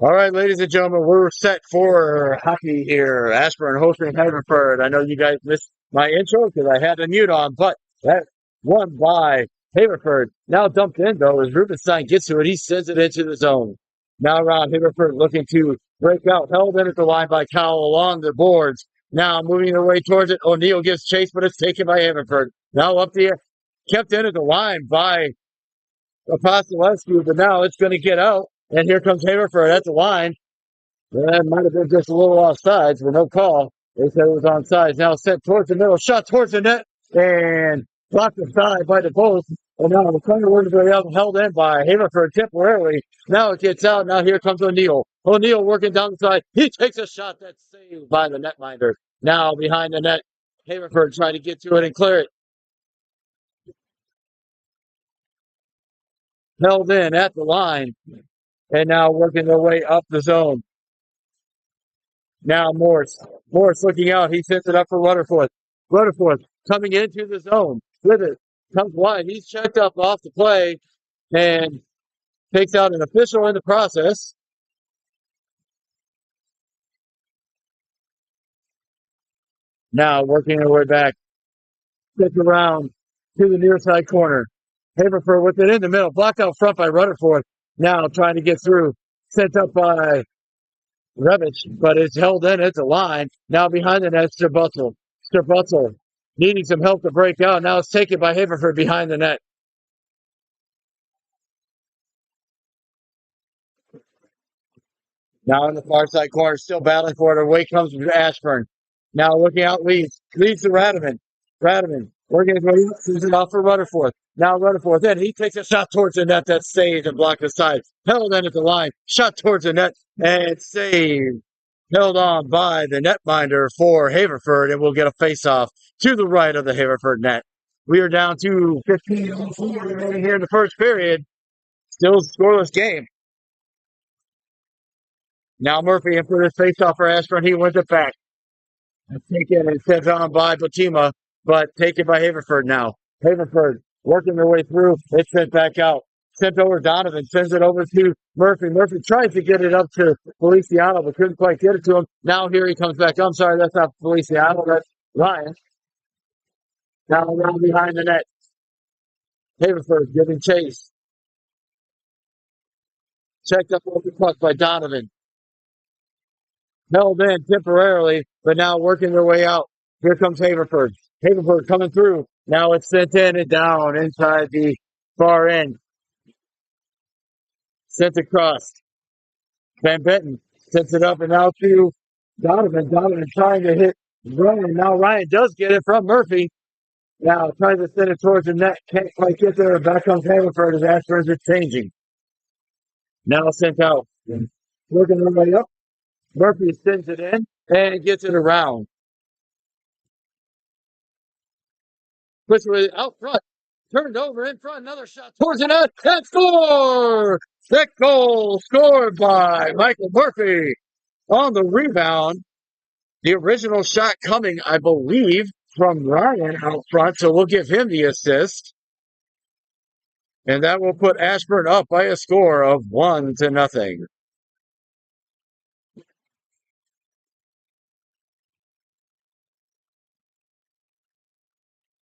All right, ladies and gentlemen, we're set for hockey here. Ashburn hosting Haverford. I know you guys missed my intro because I had the mute on, but that won by Haverford. Now dumped in, though, as Rubenstein gets to it. He sends it into the zone. Now around Haverford looking to break out. Held in at the line by Cowell along the boards. Now moving their way towards it. O'Neill gives chase, but it's taken by Haverford. Now up the air. Kept in at the line by Apostolescu, but now it's going to get out. And here comes Haverford at the line. That might have been just a little offsides, but no call. They said it was onside. Now sent towards the middle, shot towards the net, and blocked aside by the post. And now the corner was held in by Haverford temporarily. Now it gets out. Now here comes O'Neill. O'Neill working down the side. He takes a shot that's saved by the netminder. Now behind the net, Haverford trying to get to it and clear it. Held in at the line, and now working their way up the zone. Now Morse looking out. He sends it up for Rutherford. Rutherford coming into the zone with it. Comes wide. He's checked up off the play and takes out an official in the process. Now working their way back. Gets around to the near side corner. Haverford with it in the middle. Blocked out front by Rutherford. Now trying to get through. Sent up by Revich, but it's held in at the line. Now behind the net, Sterbutzel. Sterbutzel needing some help to break out. Now it's taken by Haverford behind the net. Now in the far side corner, still battling for it. Away comes Ashburn. Now looking out, leads to Radovan. Radovan working his way up, sends it off for Rutherford. Now Rutherford, then he takes a shot towards the net that's saved and blocked aside. Held in at the line, shot towards the net and saved. Held on by the netminder for Haverford, and we'll get a face-off to the right of the Haverford net. We are down to 15:04 remaining here in the first period. Still a scoreless game. Now Murphy in for this face-off for Ashburn. He wins it back. Taken and sent on by Batima, but taken by Haverford now. Haverford working their way through. It's sent back out. Sent over Donovan. Sends it over to Murphy. Murphy tries to get it up to Feliciano, but couldn't quite get it to him. Now here he comes back. I'm sorry, that's not Feliciano. That's Ryan. Now around behind the net. Haverford giving chase. Checked up over the puck by Donovan. Held in temporarily, but now working their way out. Here comes Haverford. Haverford coming through. Now it's sent in and down inside the far end. Sent across. Van Benton sends it up and out to Donovan. Donovan trying to hit Ryan. Now Ryan does get it from Murphy. Now trying to send it towards the net. Can't quite get there. Back comes Haverford as Ashburns are changing. Now sent out. Working their way up. Murphy sends it in and gets it around. Puts it out front. Turned over in front. Another shot towards the net. And score! That goal scored by Michael Murphy on the rebound. The original shot coming, I believe, from Ryan out front. So we'll give him the assist. And that will put Ashburn up by a score of 1-0.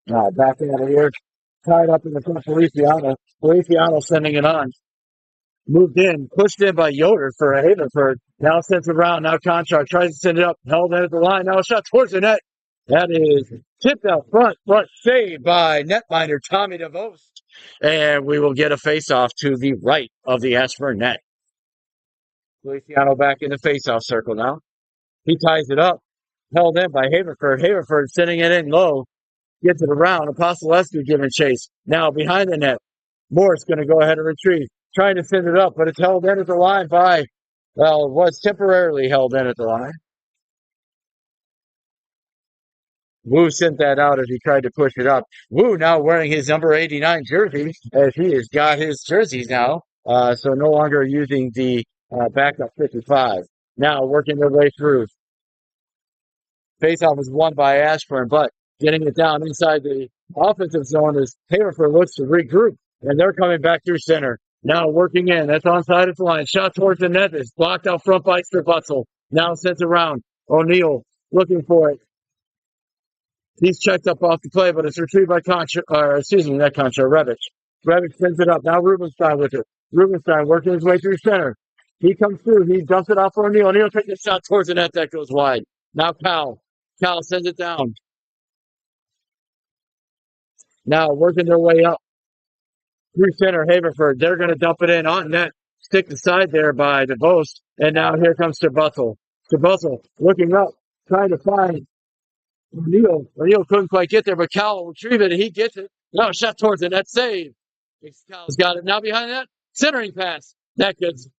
Back out of here. Tied up in the front, Feliciano. Feliciano sending it on. Moved in, pushed in by Yoder for a Haverford. Now sends it around. Now Contract tries to send it up. Held in at the line. Now a shot towards the net. That is tipped out front. Front saved by netminder Tommy DeVos. And we will get a face-off to the right of the Ashburn net. Feliciano back in the face-off circle now. He ties it up. Held in by Haverford. Haverford sending it in low. Gets it around. Apostolescu giving chase. Now behind the net. Morse going to go ahead and retrieve. Trying to send it up, but it's held in at the line by, well, it was temporarily held in at the line. Wu sent that out as he tried to push it up. Wu now wearing his number 89 jersey, as he has got his jerseys now. So no longer using the backup 55. Now working their way through. Faceoff was won by Ashburn, but getting it down inside the offensive zone as Haverford looks to regroup, and they're coming back through center. Now working in. That's onside of the line. Shot towards the net. It's blocked out front by Strabutzel. Now sends around. O'Neal looking for it. He's checked up off the play, but it's retrieved by Contra, or excuse me, not Contra, Rebic. Rebic sends it up. Now Rubenstein with it. Rubenstein working his way through center. He comes through. He dumps it off for O'Neal. O'Neal takes a shot towards the net. That goes wide. Now Cal. Cal sends it down. Now working their way up through center. Haverford. They're going to dump it in on net. Stick aside there by DeVos. And now here comes Strabutzel. Strabutzel looking up, trying to find O'Neal couldn't quite get there, but Cal will retrieve it, and he gets it. Now shot towards the net, save. Cal's got it. Now behind that, centering pass. That gets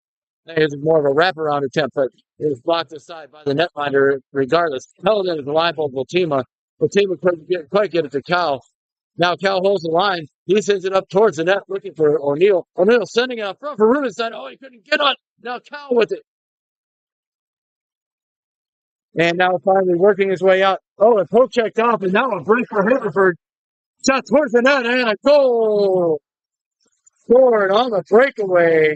is more of a wraparound attempt, but it was blocked aside by the netminder regardless. Held in the line ball, Botima. Botima couldn't quite get it to Cal. Now Cal holds the line. He sends it up towards the net, looking for O'Neal. O'Neal sending it out front for Rubenstein. Oh, he couldn't get on. Now Cal with it. And now finally working his way out. Oh, a poke checked off, and now a break for Haverford. Shot towards the net, and a goal. Scored on the breakaway.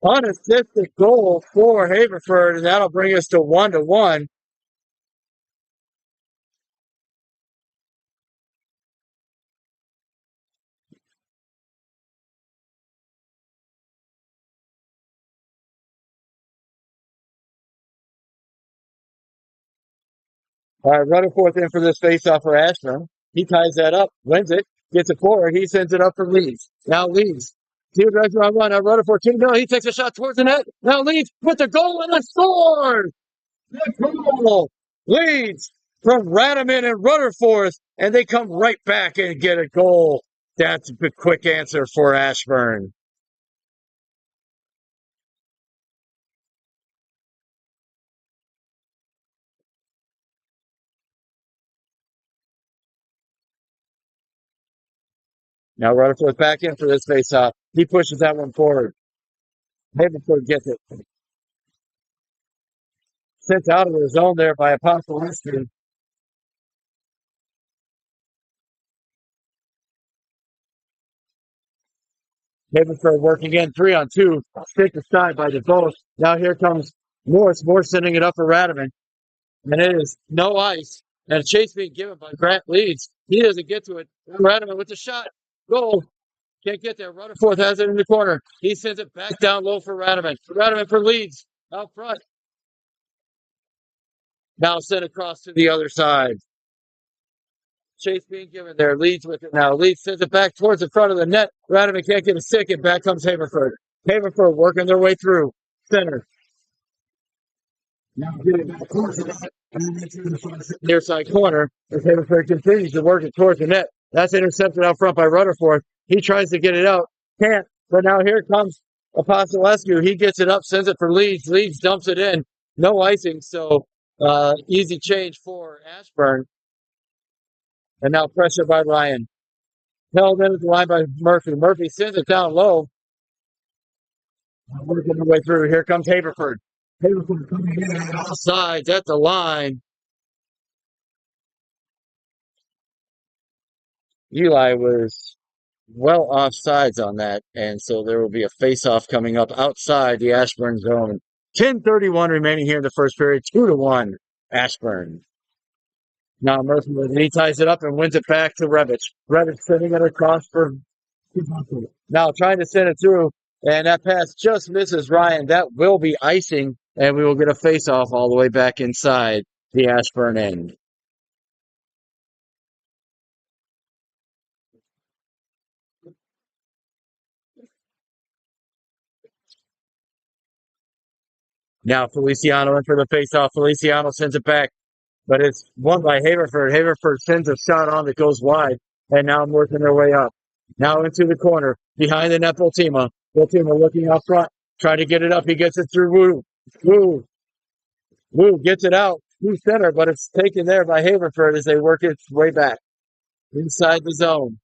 Unassisted goal for Haverford, and that'll bring us to 1-1. All right, Rutherford in for this faceoff for Ashburn. He ties that up, wins it, gets it forward. He sends it up for Leeds. Now Leeds. Two drives on one. Now Rutherford 2-0. He takes a shot towards the net. Now Leeds with the goal and the score. The goal leads from Radaman and Rutherford, and they come right back and get a goal. That's a quick answer for Ashburn. Now Rutherford back in for this faceoff. He pushes that one forward. Haverford gets it. Sent out of the zone there by Apostle Western. Haverford working in 3-on-2. Stick aside by DeVos. Now here comes Morse. Morse sending it up for Radaman. And it is no ice. And a chase being given by Grant Leeds. He doesn't get to it. Radaman with the shot. Goal. Can't get there. Rutherford has it in the corner. He sends it back down low for Radaman. Radaman for Leeds. Out front. Now sent across to the other side. Chase being given there. Leeds with it now. Leeds sends it back towards the front of the net. Radaman can't get a stick, and back comes Haverford. Haverford working their way through. Center. Now getting back towards the net. Near side corner. As Haverford continues to work it towards the net. That's intercepted out front by Rutherford. He tries to get it out. Can't. But now here comes Apostolescu. He gets it up, sends it for Leeds. Leeds dumps it in. No icing, so easy change for Ashburn. And now pressure by Ryan. Held in at the line by Murphy. Murphy sends it down low. Working the way through. Here comes Haverford. Haverford coming in on all sides at the line. Eli was well off sides on that, and so there will be a face-off coming up outside the Ashburn zone. 10:31 remaining here in the first period. 2-1 Ashburn. Now Murphy, he ties it up and wins it back to Rebic. Rebic sending it across for now trying to send it through, and that pass just misses Ryan. That will be icing, and we will get a face-off all the way back inside the Ashburn end. Now Feliciano in for the face-off. Feliciano sends it back, but it's won by Haverford. Haverford sends a shot on that goes wide, and now working their way up. Now into the corner, behind the net, Botima. Botima looking out front, trying to get it up. He gets it through Wu. Wu gets it out through center, but it's taken there by Haverford as they work its way back inside the zone.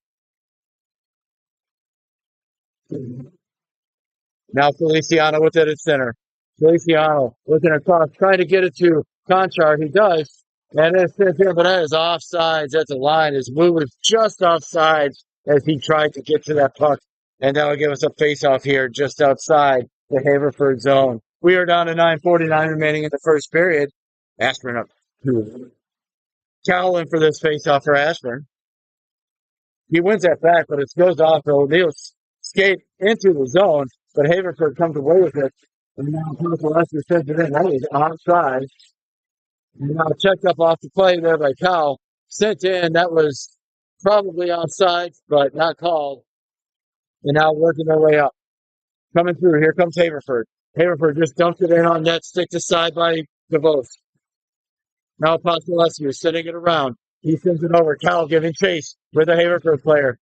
Now Feliciano with it at center. Feliciano looking across, trying to get it to Conchar. He does. And it's here, but that is offsides at the line. His move was just offsides as he tried to get to that puck. and that will give us a face-off here just outside the Haverford zone. We are down to 9:49 remaining in the first period. Ashburn up 2. Cal in for this face-off for Ashburn. He wins that back, but it goes off. O'Neal skate into the zone, but Haverford comes away with it. And now Lester sends it in. That is onside. And now checked up off the play there by Cal. Sent in. That was probably offside, but not called. And now working their way up. Coming through. Here comes Haverford. Haverford just dumped it in on net, stick to side by DeVos. Now Pascalescu sending it around. He sends it over. Cal giving chase with a Haverford player.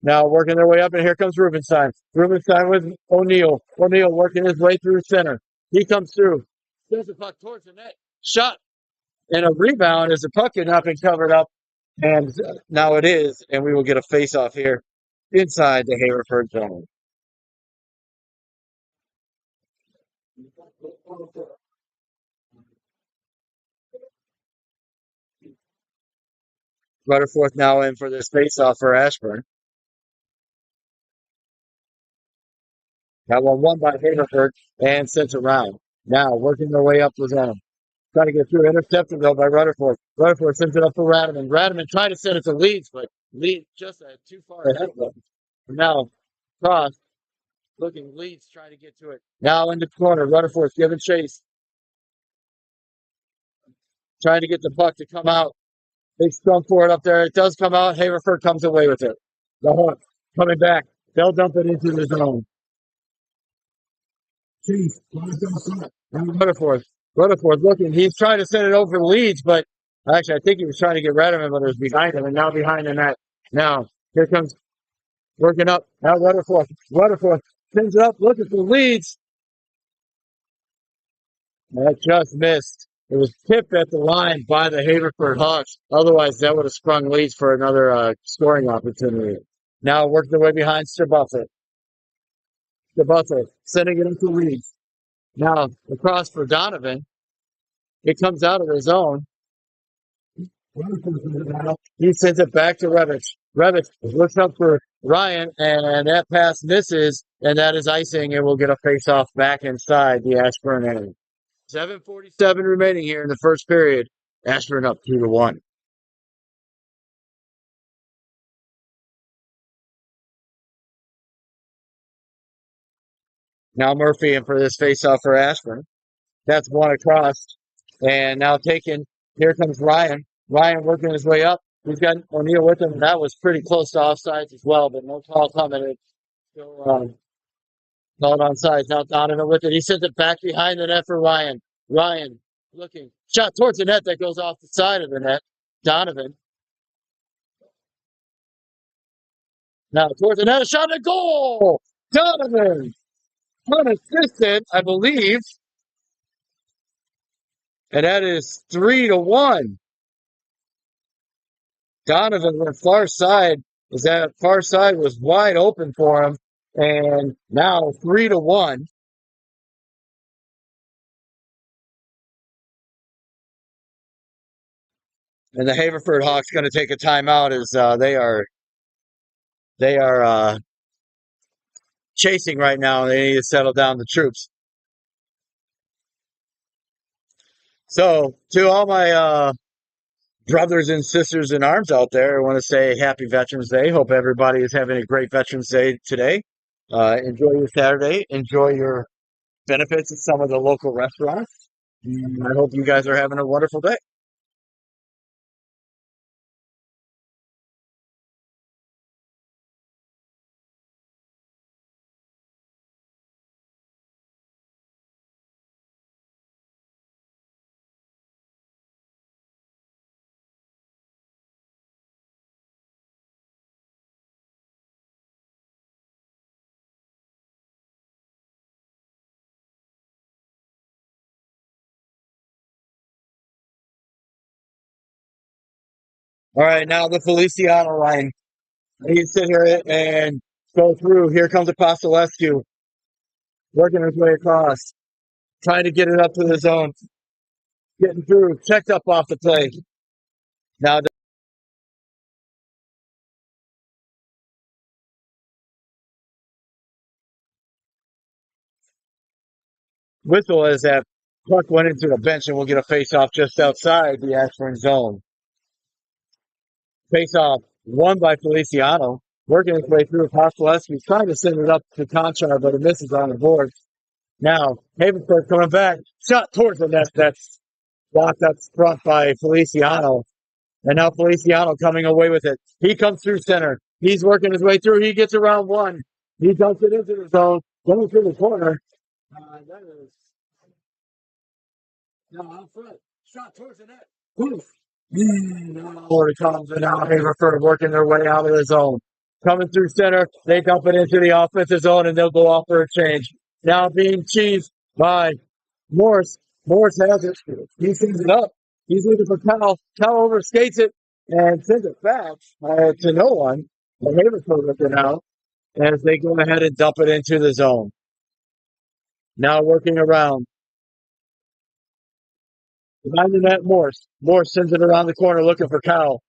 Now working their way up, and here comes Rubenstein. Rubenstein with O'Neal. O'Neal working his way through center. He comes through. Sends the puck towards the net. Shot. And a rebound as the puck had not been covered up. And now it is, and we will get a face-off here inside the Haverford zone. Rutherford now in for this face-off for Ashburn. That one won by Haverford and sent around. Now working their way up the zone. Trying to get through. Intercepted, though, by Rutherford. Rutherford sends it up for Radaman. Radaman tried to send it to Leeds, but Leeds just too far ahead of them. Now, cross. Looking, Leeds trying to get to it. Now in the corner. Rutherford's giving chase. Trying to get the puck to come out. Big scrum for it up there. It does come out. Haverford comes away with it. The Hawks coming back. They'll dump it into the zone. Chase. Rutherford. Rutherford looking. He's trying to send it over to Leeds, but actually, I think he was trying to get Radaman, but it was behind him, and now behind the net. Now, here comes working up. Now Rutherford. Rutherford sends it up, looking for Leeds. That just missed. It was tipped at the line by the Haverford Hawks. Otherwise, that would have sprung Leeds for another scoring opportunity. Now working their way behind Stabuffer. Stabuffer sending it into Leeds. Now across for Donovan. It comes out of his own. He sends it back to Revich. Revich looks up for Ryan, and that pass misses, and that is icing, and we'll get a face-off back inside the Ashburn area. 7:47 remaining here in the first period. Ashburn up 2-1. Now Murphy in for this face-off for Ashburn. That's one across, and now taken. Here comes Ryan. Ryan working his way up. He's got O'Neal with him. That was pretty close to offsides as well, but no call coming. It's still called onside. Now Donovan with it. He sends it back behind the net for Ryan. Ryan looking. Shot towards the net that goes off the side of the net. Donovan. Now towards the net. A shot and a goal! Donovan! Unassisted, I believe. And that is 3-1. Donovan went far side. That far side was wide open for him. And now 3-1. And the Haverford Hawks going to take a timeout as they are chasing right now. They need to settle down the troops. So to all my brothers and sisters in arms out there, I want to say happy Veterans Day. Hope everybody is having a great Veterans Day today. Enjoy your Saturday. Enjoy your benefits at some of the local restaurants. I hope you guys are having a wonderful day. All right, now the Feliciano line. He's sitting here and go through. Here comes Apostolescu, working his way across, trying to get it up to the zone, getting through, checked up off the play. Now whistle as that puck went into the bench, and we'll get a face-off just outside the Ashburn zone. Face-off won by Feliciano, working his way through Apostolescu, trying to send it up to Conchar, but it misses on the board. Now, Haverford coming back, shot towards the net. That's blocked up front by Feliciano. And now Feliciano coming away with it. He comes through center. He's working his way through. He gets around one. He dumps it into the zone, going through the corner. That is now out front. Shot towards the net. Poof. Now it comes, and now Haverford working their way out of the zone. Coming through center. They dump it into the offensive zone, and they'll go off for a change. Now being cheesed by Morse. Morse has it. He sends it up. He's looking for Cal. Cal overskates it and sends it back to no one. The Haverford with it out as they go ahead and dump it into the zone. Now working around. Behind the net, Morse. Morse sends it around the corner looking for Cal.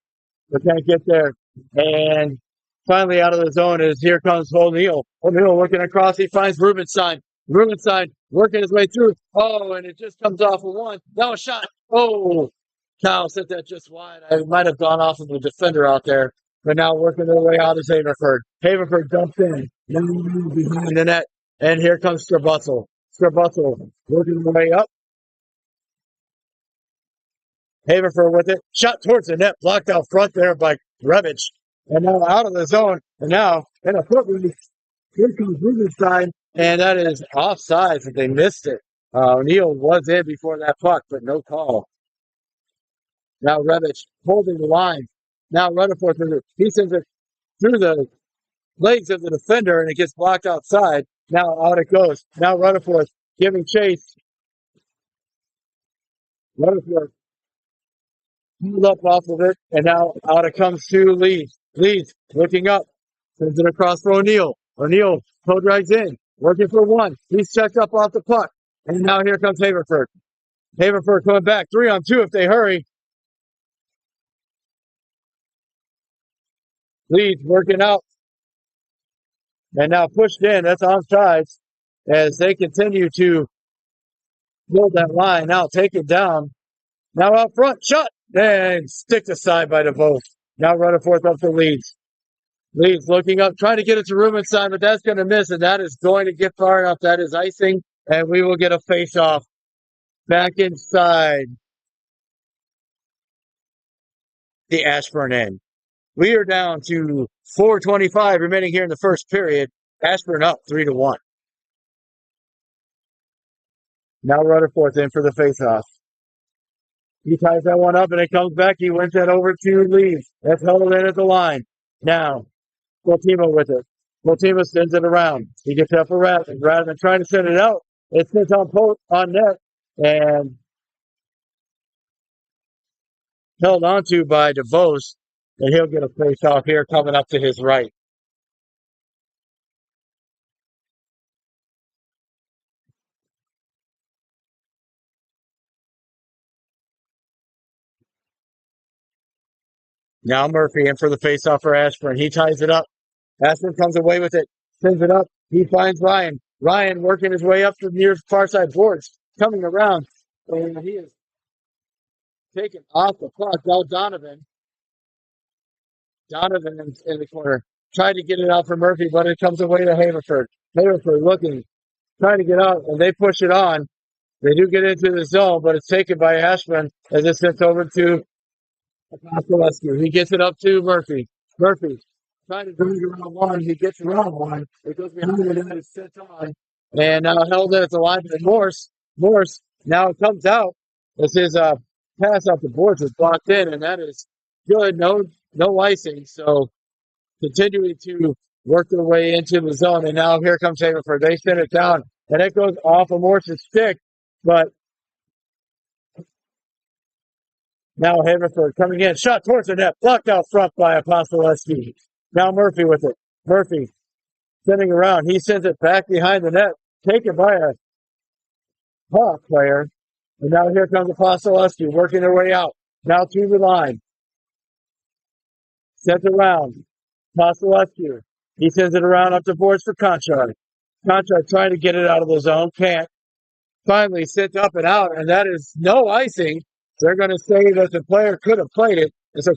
But can't get there. And finally out of the zone is here comes O'Neill. O'Neill working across. He finds Rubenstein. Rubenstein working his way through. Oh, and it just comes off of one. Now a shot. Oh, Cal sent that just wide. I might have gone off of the defender out there. But now working their way out is Haverford. Haverford dumps in. Now behind the net. And here comes Strabutzel. Strabutzel working their way up. Haverford with it. Shot towards the net. Blocked out front there by Revich. And now out of the zone. And now in a foot release. Here comes Rubenstein. And that is offside, but they missed it. O'Neill was in before that puck, but no call. Now Revich holding the line. Now Rutherford, he sends it through the legs of the defender, and it gets blocked outside. Now out it goes. Now Rutherford giving chase. Rutherford pulled up off of it, and now out it comes to Leeds. Leeds looking up, sends it across for O'Neill. O'Neill toe drives in, working for one. He's checked up off the puck, and now here comes Haverford. Haverford coming back 3-on-2 if they hurry. Leeds working out, and now pushed in. That's onside as they continue to build that line. Now take it down. Now out front, shot, and sticked aside by DeVos. Now Rutherford up to Leeds. Leeds looking up, trying to get it to Rubenstein, but that's going to miss, and that is going to get far enough. That is icing, and we will get a face-off back inside the Ashburn end. We are down to 4:25 remaining here in the first period. Ashburn up 3-1. Now Rutherford's in for the face-off. He ties that one up, and it comes back. He wins that over to Leeds. That's held in at the line. Now, Voltimo with it. Voltimo sends it around. He gets up for Radman. Radman trying to send it out. It sits on net and held onto by DeVos, and he'll get a face-off here coming up to his right. Now Murphy in for the face-off for Ashburn. He ties it up. Ashburn comes away with it. Sends it up. He finds Ryan. Ryan working his way up to the near far side boards. Coming around. And he is taken off the puck. Now Donovan. Donovan in the corner. Tried to get it out for Murphy, but it comes away to Haverford. Haverford looking. Trying to get out, and they push it on. They do get into the zone, but it's taken by Ashburn as it sits over to Apostolescu. He gets it up to Murphy. Murphy trying to bring it around one. He gets around one. It goes behind it and it sits on. And now held in at the line by Morse. Morse now it comes out. This is a pass off the boards is blocked in, and that is good. No icing. So continuing to work their way into the zone. And now here comes Haverford. They send it down, and it goes off of Morse's stick. But now Haverford coming in. Shot towards the net. Blocked out front by Apostolescu. Now Murphy with it. Murphy sending around. He sends it back behind the net. Taken by a Hawk player. And now here comes Apostolescu working their way out. Now to the line. Sent around. Apostolescu. He sends it around up the boards for Conchar. Conchar trying to get it out of the zone. Can't. finally sits up and out, and that is no icing. They're going to say that the player could have played it. And so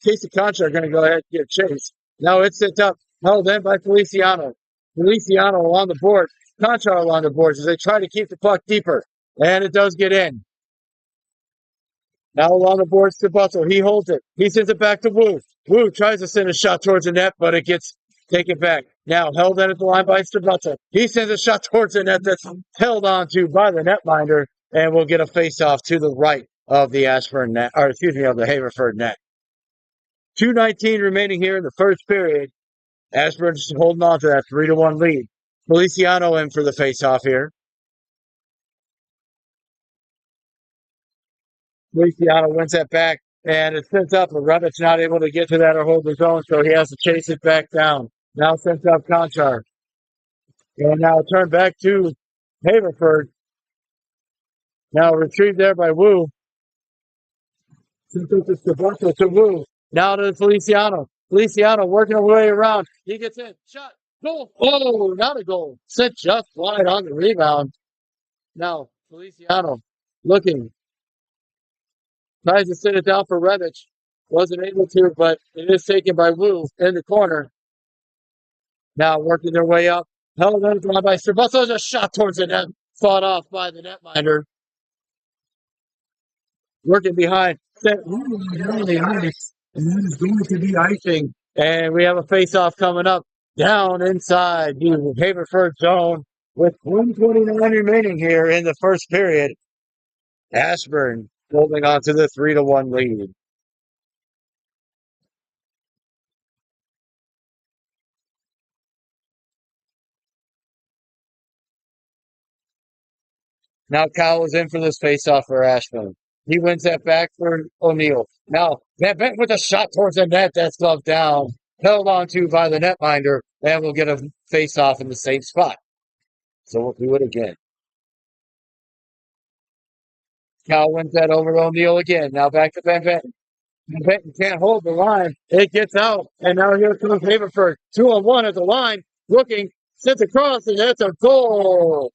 Casey Concha are going to go ahead and get chased. Now it sits up, held in by Feliciano. Feliciano along the board, Concha along the boards as they try to keep the puck deeper. And it does get in. Now along the boards to Bustle. He holds it. He sends it back to Wu. Wu tries to send a shot towards the net, but it gets taken back. Now held in at the line by Stabutzel. He sends a shot towards the net that's held onto by the netminder, and we'll get a face-off to the right of the Ashburn net, or excuse me, of the Haverford net. 2:19 remaining here in the first period. Ashburn just holding on to that 3-1 lead. Feliciano in for the face-off here. Feliciano wins that back, and it sends up. But Revitt's not able to get to that or hold his own, so he has to chase it back down. Now sends up Conchar. And now turn back to Haverford. Now retrieved there by Wu. Sends it to Wu. Now to Feliciano. Feliciano working her way around. He gets in. Shot. Goal. Oh, not a goal. Sent just wide on the rebound. Now Feliciano looking. Tries to sit it down for Revich. Wasn't able to, but it is taken by Wu in the corner. Now working their way up. Held in by Stabutzel. Just shot towards the net. Fought off by the netminder. Working behind. Set really nice. And that is going to be icing. And we have a face-off coming up down inside the Haverford zone with 1:29 remaining here in the first period. Ashburn holding on to the 3-1 lead. Now Kyle is in for this face-off for Ashburn. He wins that back for O'Neill. Now, that bet with a shot towards the net, that's gloved down. Held on to by the netminder, and we'll get a face-off in the same spot. So we'll do it again. Kyle wins that over to O'Neill again. Now back to Ben Benton. Ben Benton can't hold the line. It gets out, and now here comes Haverford. 2-on-1 at the line. Looking, sends across, and that's a goal.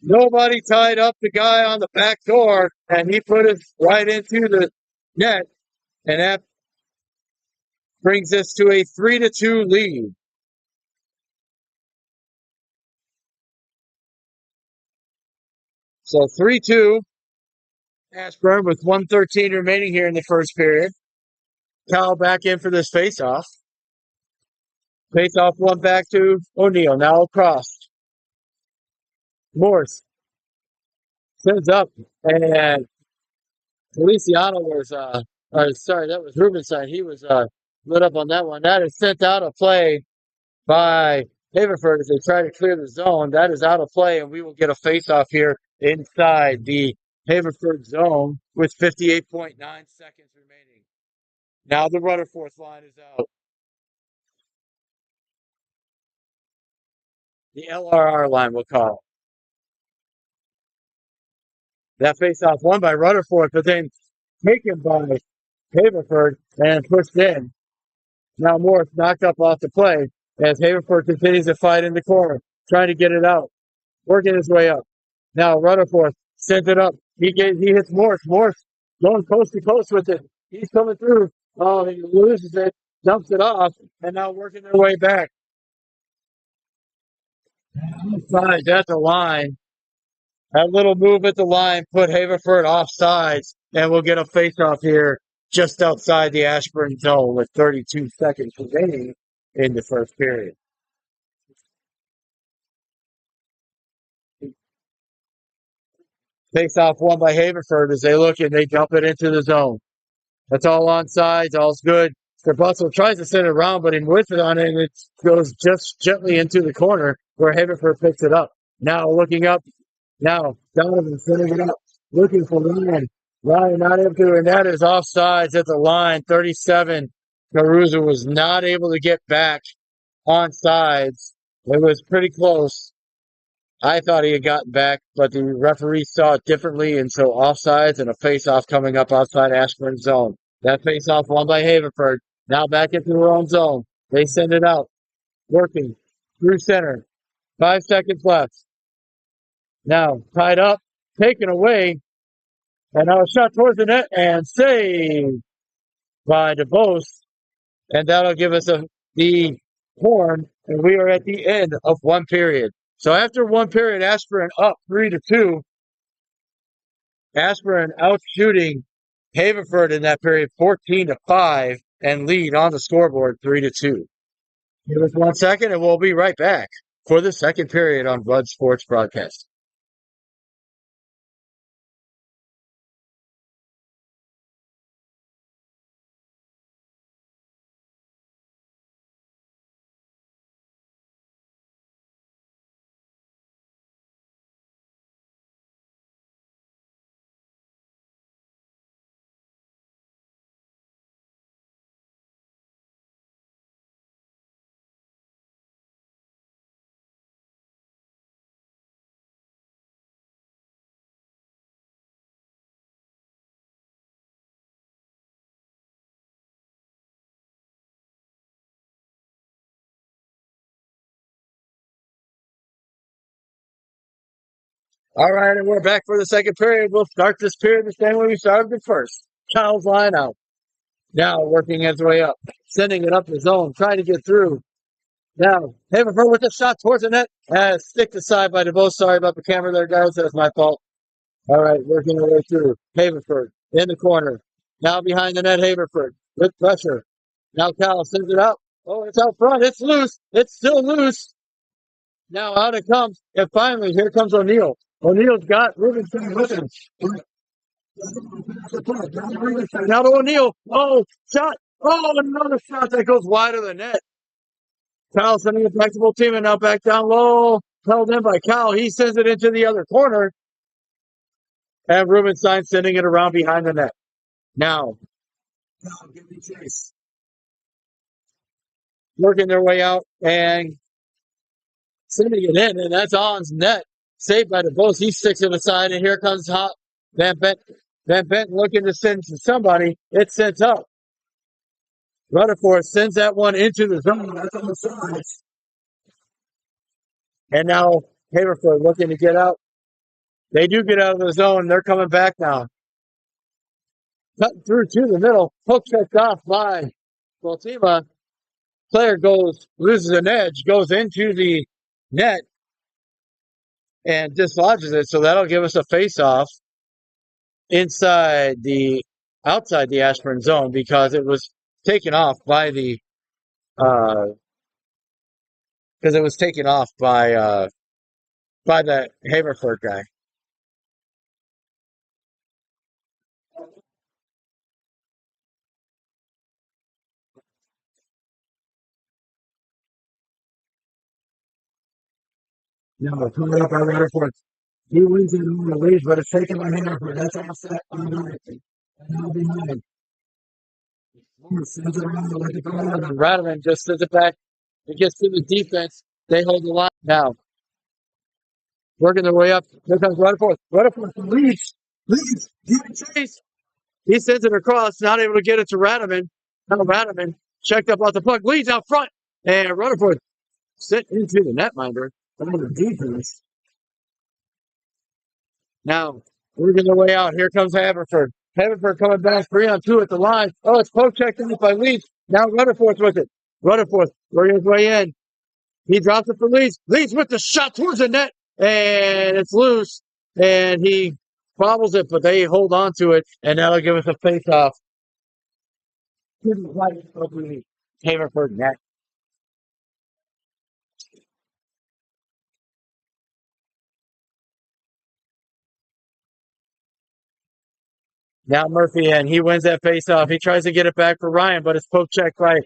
Nobody tied up the guy on the back door, and he put it right into the net, and that brings us to a 3-2 lead. So 3-2, Ashburn with 1:13 remaining here in the first period. Kyle back in for this face-off. Face-off one back to O'Neill, now across. Morse sends up, and Feliciano was, that was Rubenstein. He was lit up on that one. That is sent out of play by Haverford as they try to clear the zone. That is out of play, and we will get a face-off here inside the Haverford zone with 58.9 seconds remaining. Now the Rutherford line is out. The LRR line we'll call. That face-off won by Rutherford, but then taken by Haverford and pushed in. Now Morris knocked up off the play as Haverford continues to fight in the corner, trying to get it out, working his way up. Now Rutherford sends it up. He hits Morris. Morris going coast to coast with it. He's coming through. Oh, he loses it, dumps it off, and now working their way back. Offsides at the line. That little move at the line put Haverford offsides, and we'll get a face-off here just outside the Ashburn zone with 32 seconds remaining in the first period. Face-off won by Haverford as they look and they dump it into the zone. That's all on sides, all's good. Bustle tries to send it around, but he whiffs it on it, and it goes just gently into the corner where Haverford picks it up. Now looking up. Now Donovan sending it up, looking for Ryan. Ryan not able to, and that is offsides at the line. 37. Caruso was not able to get back on sides. It was pretty close. I thought he had gotten back, but the referee saw it differently, and so offsides and a face-off coming up outside Ashburn zone. That face-off won by Haverford. Now back into their own zone. They send it out. Working through center. 5 seconds left. Now tied up, taken away, and now a shot towards the net and saved by DeBose. And that'll give us the horn, and we are at the end of one period. So after one period, Ashburn up 3-2. Ashburn out shooting Haverford in that period 14-5 and lead on the scoreboard 3-2. Give us 1 second and we'll be right back for the second period on Blood Sports Broadcast. All right, and we're back for the second period. We'll start this period the same way we started the first. Child's line out. Now working his way up, sending it up the zone, trying to get through. Now, Haverford with a shot towards the net. Sticked aside by DeVos. Sorry about the camera there, guys. That's my fault. All right, working our way through. Haverford in the corner. Now behind the net, Haverford with pressure. Now Cal sends it out. Oh, it's out front. It's loose. It's still loose. Now out it comes. And finally, here comes O'Neal. O'Neal's got Rubenstein with him. Now to O'Neal. Oh, shot. Oh, another shot that goes wide of the net. Cal sending it back to full team and now back down low. Held in by Cal. He sends it into the other corner. And Rubenstein sending it around behind the net. Now, working their way out and sending it in. And that's On's net. Saved by the Bulls. He sticks it aside. And here comes Van Bent. Van Bent looking to send to somebody. It sends up. Rutherford sends that one into the zone. That's on the sides. And now Haverford looking to get out. They do get out of the zone. They're coming back now. Cutting through to the middle. Hook checked off by Baltima. Player loses an edge, goes into the net, and dislodges it. So that'll give us a face-off outside the Ashburn zone because it was taken off by the the Haverford guy. No, coming up by Rutherford. He wins it on the lead, but it's taken by Haverford. That's offset on the right. And now behind. Sends it around the left corner. Rattleman just sends it back. It gets to the defense. They hold the line now. Working their way up. Here comes Rutherford. Rutherford leads. Chase. He sends it across. Not able to get it to Rattleman. Now Rattleman checked up off the puck. Leads out front. And Rutherford sent into the netminder. Under the defense. Now, working their way out. Here comes Haverford. Haverford coming back 3-on-2 at the line. Oh, it's poke checked in by Leeds. Now Rutherford's with it. Rutherford working his way in. He drops it for Leeds. Leeds with the shot towards the net. And it's loose. And he bobbles it, but they hold on to it. And that'll give us a face-off. Haverford net. Now Murphy in. He wins that face-off. He tries to get it back for Ryan, but it's poke checked by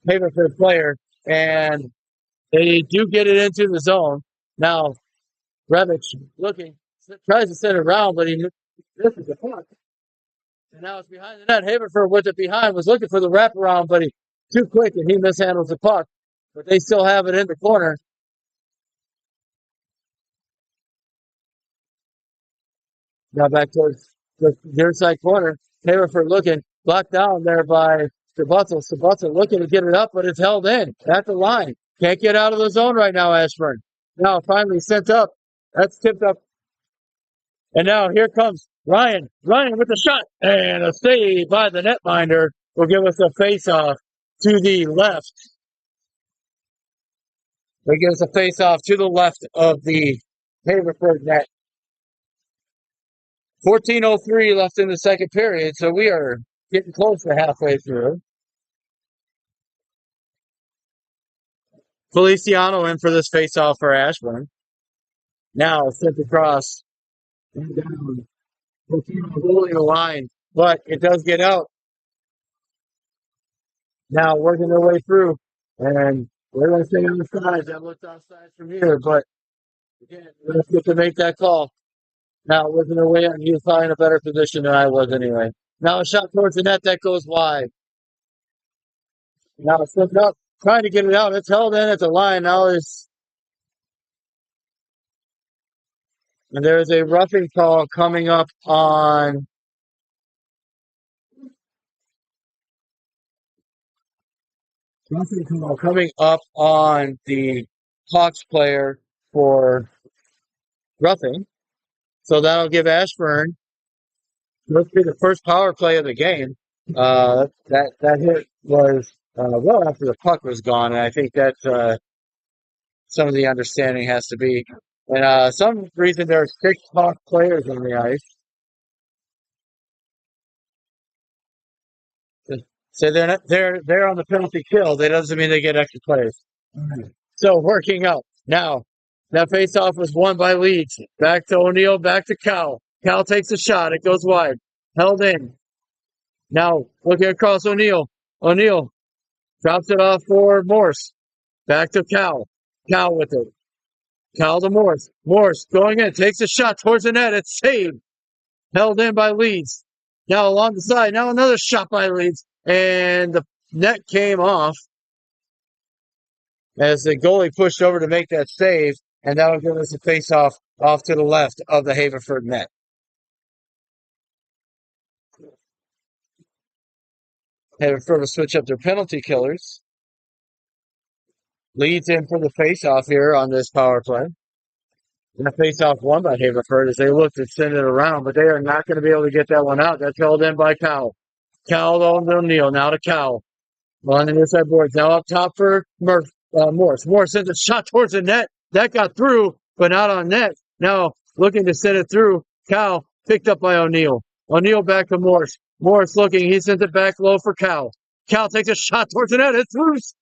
Haverford player. And they do get it into the zone. Now, Revich looking, tries to send it around, but he misses the puck. And now it's behind the net. Haverford with it behind was looking for the wraparound, but he too quick and he mishandles the puck. But they still have it in the corner. Now back towards the near side corner. Haverford looking, blocked down there by Sabutzel. Sabutzel looking to get it up, but it's held in at the line. Can't get out of the zone right now, Ashburn. Now finally sent up. That's tipped up. And now here comes Ryan. Ryan with the shot. And a save by the netminder will give us a face-off to the left. They give us a face-off to the left of the Haverford net. 14:03 left in the second period, so we are getting close to halfway through. Feliciano in for this face-off for Ashburn. Now sent across and down. Holding the line, but it does get out. Now working their way through, and we're going to stay on the sides. That looks outside from here, but again, let's get to make that call. Now working their way on. He was probably in a better position than I was anyway. Now a shot towards the net that goes wide. Now it's slipped up, trying to get it out. It's held in at the line. Now and there's a roughing call coming up on the Hawks player for roughing. So that'll give Ashburn, let's be the first power play of the game. That hit was well after the puck was gone, and I think that some of the understanding has to be. And some reason there are 6 Hawk players on the ice. So they're on the penalty kill. That doesn't mean they get extra plays. So working out now. That faceoff was won by Leeds. Back to O'Neill. Back to Cal. Cal takes a shot. It goes wide. Held in. Now looking across O'Neill. O'Neill drops it off for Morse. Back to Cal. Cal with it. Cal to Morse. Morse going in. Takes a shot towards the net. It's saved. Held in by Leeds. Now along the side. Now another shot by Leeds. And the net came off as the goalie pushed over to make that save. And that'll give us a face-off off to the left of the Haverford net. Haverford will switch up their penalty killers. Leads in for the face-off here on this power play. That face-off won by Haverford as they look to send it around, but they are not going to be able to get that one out. That's held in by Cowell. Cowell to O'Neill, now to Cowell. On the inside boards, now up top for Morse. Morse sends a shot towards the net. That got through, but not on net. Now looking to send it through. Cowell picked up by O'Neill. O'Neill back to Morse. Morse looking. He sends it back low for Cowell. Cowell takes a shot towards the net. It's loose.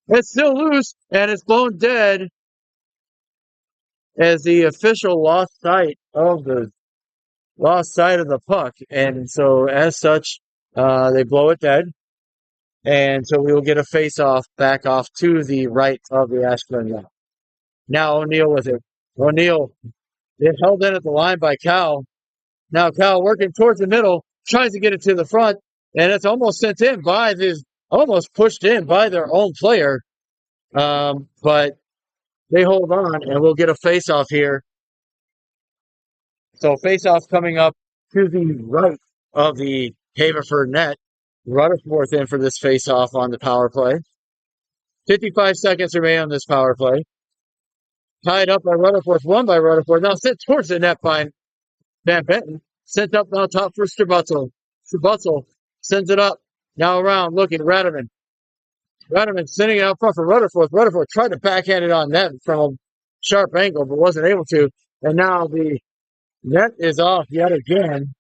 It's still loose, and it's blown dead as the official lost sight of the puck. And so as such, they blow it dead. And so we will get a face-off back off to the right of the Ashburn net. Now O'Neill with it. O'Neill is held in at the line by Cal. Now Cal working towards the middle, tries to get it to the front, and it's almost sent in by almost pushed in by their own player. But they hold on, and we'll get a face-off here. So face-off coming up to the right of the Haverford net. Rutherford in for this face-off on the power play. 55 seconds remain on this power play. Tied up by Rutherford, won by Rutherford. Now sent towards the net by Van Benton. Sent up now top for Strabutzel. Strabutzel sends it up. Now around, looking, Rademan. Rademan sending it out front for Rutherford. Rutherford tried to backhand it on net from a sharp angle, but wasn't able to. And now the net is off yet again.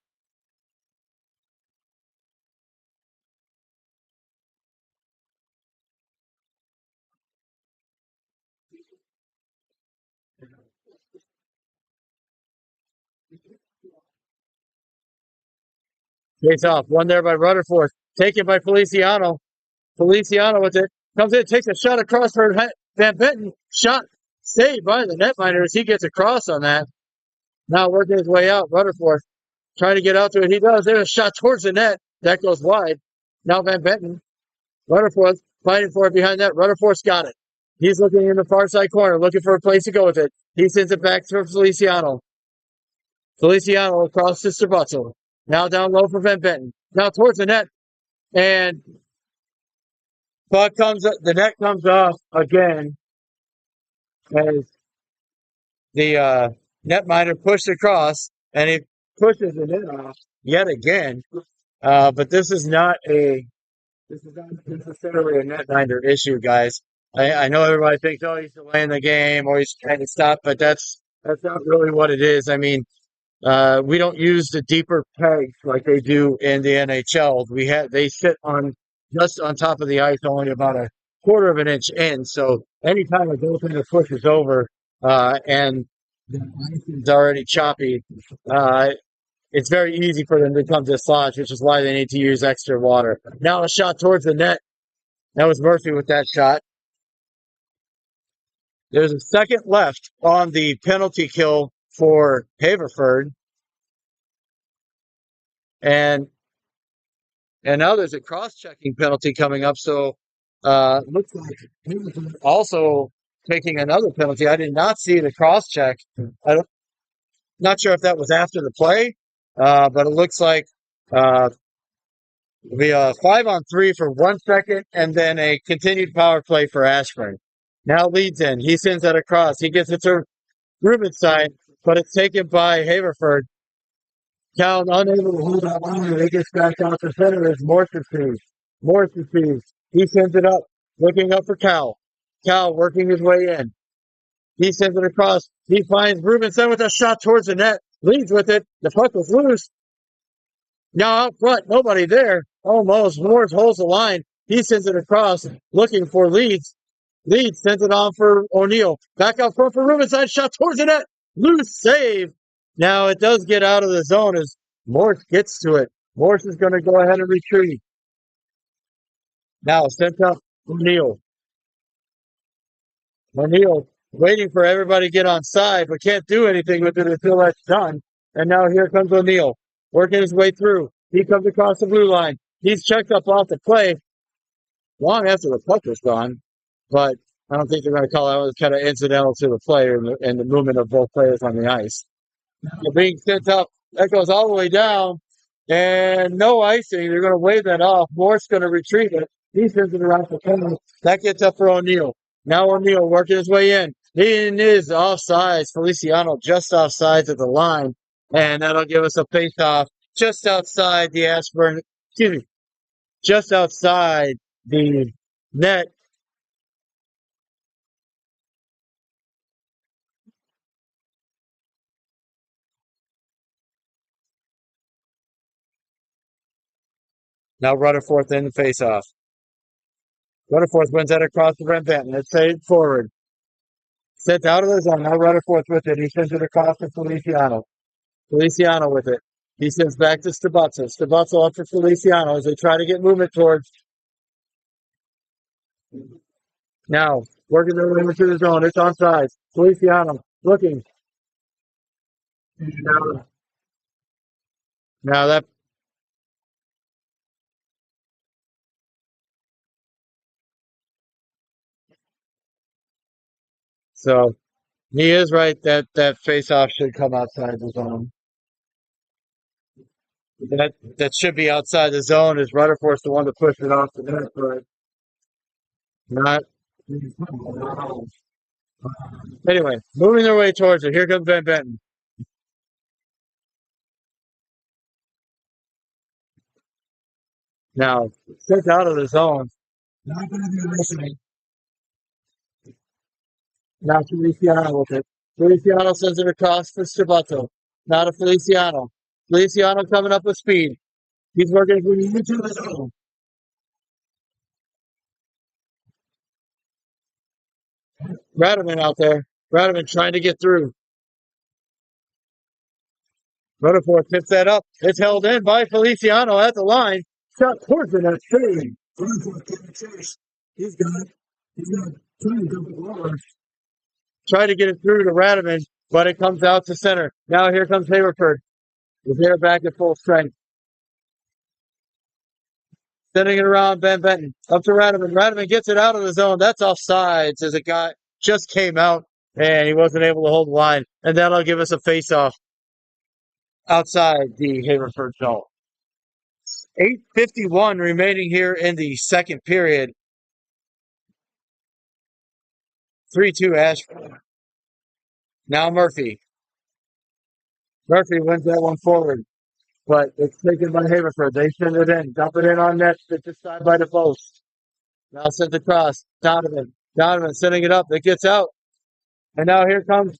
Face off. One there by Rutherford. Taken by Feliciano. Feliciano with it. Comes in, takes a shot across for Van Benton. Shot saved by the netminder as he gets across on that. Now working his way out. Rutherford trying to get out to it. He does. There's a shot towards the net. That goes wide. Now Van Benton. Rutherford fighting for it behind that. Rutherford's got it. He's looking in the far side corner, looking for a place to go with it. He sends it back to Feliciano. Feliciano across to Strabutzel. Now down low for Van Benton. Now towards the net. And puck comes up, the net comes off again as the Netminder pushed across, and he pushes it in off yet again. But this is not necessarily a netminder issue, guys. I know everybody thinks, oh, he's delaying the game or he's trying to stop, but that's not really what it is. I mean, we don't use the deeper pegs like they do in the NHL. They sit on just on top of the ice, only about a quarter of an inch in. So anytime a goaltender pushes over and the ice is already choppy, uh, it's very easy for them to become dislodged, which is why they need to use extra water. Now a shot towards the net. That was Murphy with that shot. There's a second left on the penalty kill for Haverford, and now there's a cross-checking penalty coming up. So looks like Haverford also taking another penalty. I did not see the cross-check. Not sure if that was after the play, but it looks like uh, it'll be a 5-on-3 for 1 second, and then a continued power play for Ashburn. Now leads in. He sends that across. He gets it to Ruben's side, but it's taken by Haverford. Cal unable to hold that line. He gets back out to center as Morse receives. Morse receives. He sends it up, looking up for Cal. Cal working his way in. He sends it across. He finds Rubenson with a shot towards the net. Leads with it. The puck was loose. Now out front, nobody there. Almost. Morse holds the line. He sends it across, looking for Leeds. Leeds sends it on for O'Neill. Back out front for Rubenstein. Shot towards the net. Loose save. Now it does get out of the zone as Morse gets to it. Morse is going to go ahead and retrieve. Now sent up O'Neill. O'Neill waiting for everybody to get on side, but can't do anything with it until that's done. And now here comes O'Neill, working his way through. He comes across the blue line. He's checked up off the play long after the puck was gone, but I don't think they're going to call that. It was kind of incidental to the play and the movement of both players on the ice. Being sent up, that goes all the way down, and no icing. They're going to wave that off. Morse going to retrieve it. He sends it around the corner. That gets up for O'Neill. Now O'Neill working his way in. He is offsides. Feliciano just offsides at the line, and that'll give us a face-off just outside the Ashburn. Excuse me, just outside the net. Now Rutherford in the face-off. Rutherford wins that across the rim bend. It's saved forward. Sent out of the zone. Now Rutherford with it. He sends it across to Feliciano. Feliciano with it. He sends back to Stabazzo. Stabazzo up for Feliciano as they try to get movement towards. Now, working their way into the zone. It's onside. Feliciano looking. Now, now that. So he is right that face off should come outside the zone. That should be outside the zone. Is Rutherford's the one to push it off the net, but not. Anyway, moving their way towards it. Here comes Van Benton. Now, sent out of the zone. Not going to be listening. Now Feliciano with it. Feliciano sends it across for Stabazzo. Now to Feliciano. Feliciano coming up with speed. He's working for into the zone. Radovan out there. Radovan trying to get through. Rutherford tips that up. It's held in by Feliciano at the line. Shot towards the net. Save. He's got it. He's got it. Try to get it through to Radovan, but it comes out to center. Now here comes Haverford. They're back at full strength. Sending it around Ben Benton. Up to Radovan. Radovan gets it out of the zone. That's offsides as a guy just came out and he wasn't able to hold the line. And that'll give us a face-off outside the Haverford zone. 8:51 remaining here in the second period. 3-2 Ashburn. Now Murphy. Murphy wins that one forward, but it's taken by Haverford. They send it in, dump it in on net, it's just side by the post. Now sent across. Donovan. Donovan sending it up. It gets out. And now here comes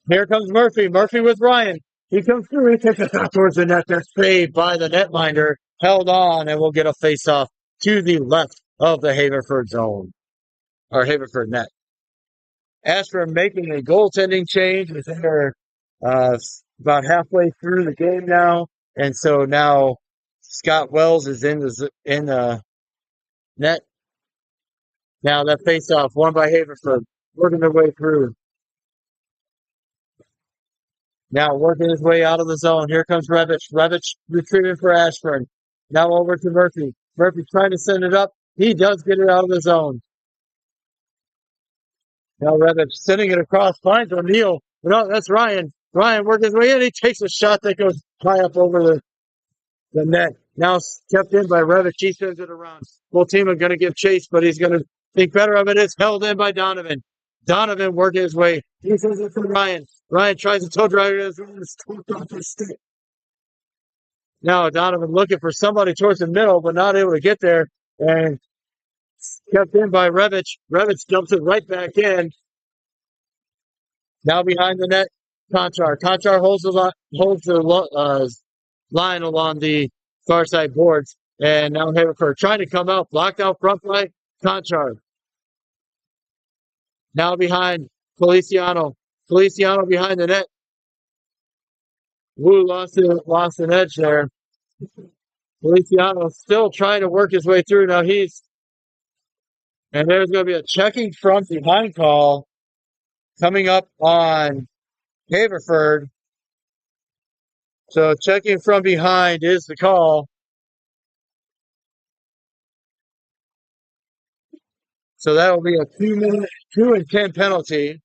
Murphy. Murphy with Ryan. He comes through. He takes it out towards the net. That's saved by the netminder. Held on, and we'll get a face off to the left of the Haverford zone or Haverford net. Ashburn making a goaltending change. It's there uh, about halfway through the game now, and so now Scott Wells is in the net. Now that face off, won by Haverford, working their way through. Now working his way out of the zone. Here comes Revich. Revich retrieving for Ashburn. Now over to Murphy. Murphy trying to send it up. He does get it out of the zone. Now Revich sending it across, finds O'Neill. No, that's Ryan. Ryan working his way in. He takes a shot that goes high up over the net. Now kept in by Revich. He sends it around. Full team are going to give chase, but he's going to think better of it. It's held in by Donovan. Donovan working his way. He sends it to Ryan. Ryan tries to toe drag it. Now Donovan looking for somebody towards the middle, but not able to get there. And kept in by Revich. Revich dumps it right back in. Now behind the net, Conchar. Conchar holds the line along the far side boards. And now Haverford trying to come out, blocked out front by Conchar. Now behind Feliciano. Feliciano behind the net. Wu lost an edge there. Feliciano still trying to work his way through. Now and there's going to be a checking front behind call coming up on Haverford. So checking from behind is the call. So that will be a 2 minute, 2 and 10 penalty.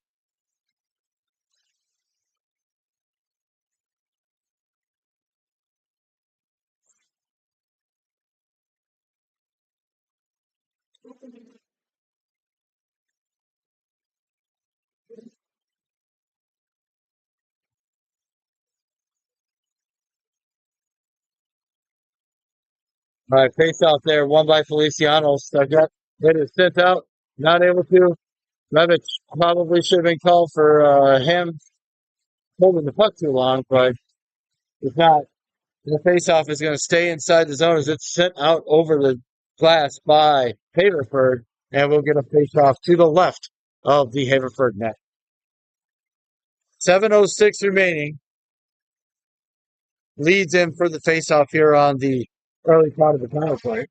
All right, face off there, won by Feliciano. Stuck up. It is sent out. Not able to. Revich probably should have been called for him holding the puck too long, but it's not. The face-off is going to stay inside the zone as it's sent out over the glass by Haverford, and we'll get a face-off to the left of the Haverford net. 7:06 remaining. Leads in for the face-off here on the early part of the power play.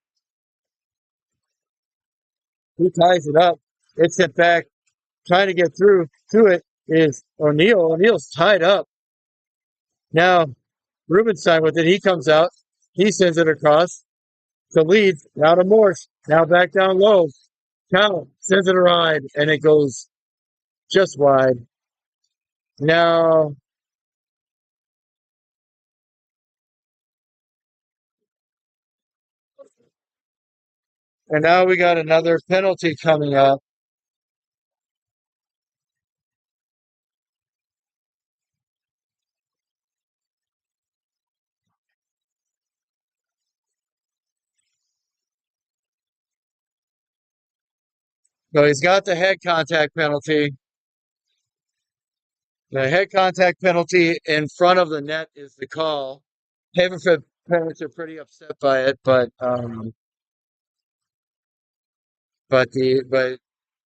He ties it up. It's sent back. Trying to get through to it is O'Neill. O'Neill's tied up. Now, Rubenstein with it. He comes out. He sends it across to Leeds. Now to Morse. Now back down low. Cal sends it a ride, and it goes just wide. Now, and now we got another penalty coming up. So he's got the head contact penalty. The head contact penalty in front of the net is the call. Haverford parents are pretty upset by it, but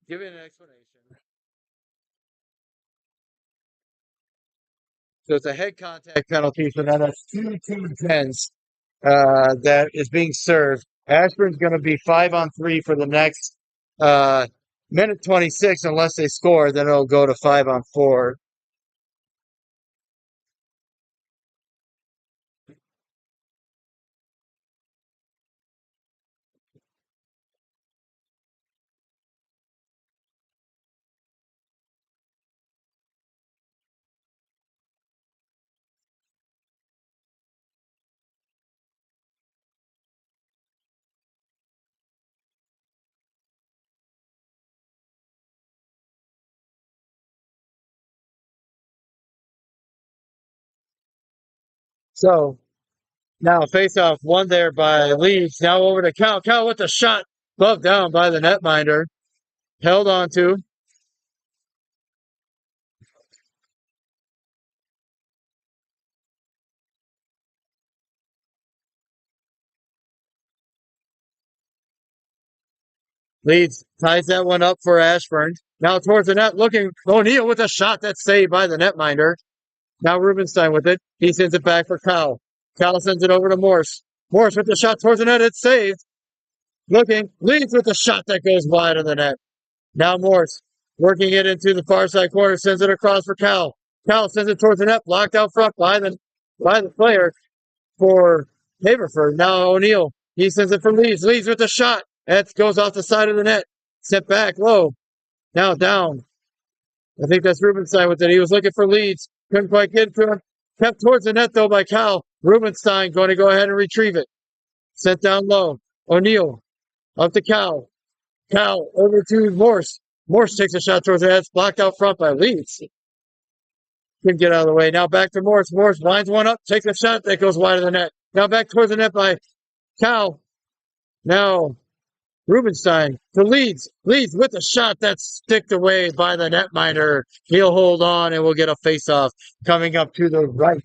give it an explanation. So it's a head contact penalty, so now that's 2 2-10s that is being served. Ashburn's going to be 5-on-3 for the next uh, minute 26, unless they score, then it'll go to 5-on-4. So now face off won there by Leeds. Now over to Cal. Cal with the shot. Gloved down by the netminder. Held on to. Leeds ties that one up for Ashburn. Now towards the net, looking O'Neal with a shot that's saved by the netminder. Now Rubenstein with it. He sends it back for Cal. Cal sends it over to Morse. Morse with the shot towards the net. It's saved. Looking. Leeds with the shot that goes wide of the net. Now Morse working it into the far side corner. Sends it across for Cal. Cal sends it towards the net. Blocked out front by the player for Haverford. Now O'Neal. He sends it for Leeds. Leeds with the shot. That goes off the side of the net. Set back low. Now down. I think that's Rubenstein with it. He was looking for Leeds. Couldn't quite get to him. Kept towards the net, though, by Cal. Rubenstein going to go ahead and retrieve it. Sent down low. O'Neal. Up to Cal. Cal over to Morse. Morse takes a shot towards the net. It's blocked out front by Leeds. Couldn't get out of the way. Now back to Morse. Morse lines one up. Takes a shot that goes wide of the net. Now back towards the net by Cal. Now Rubenstein to Leeds. Leeds with a shot that's sticked away by the netminder. He'll hold on and we'll get a face-off coming up to the right.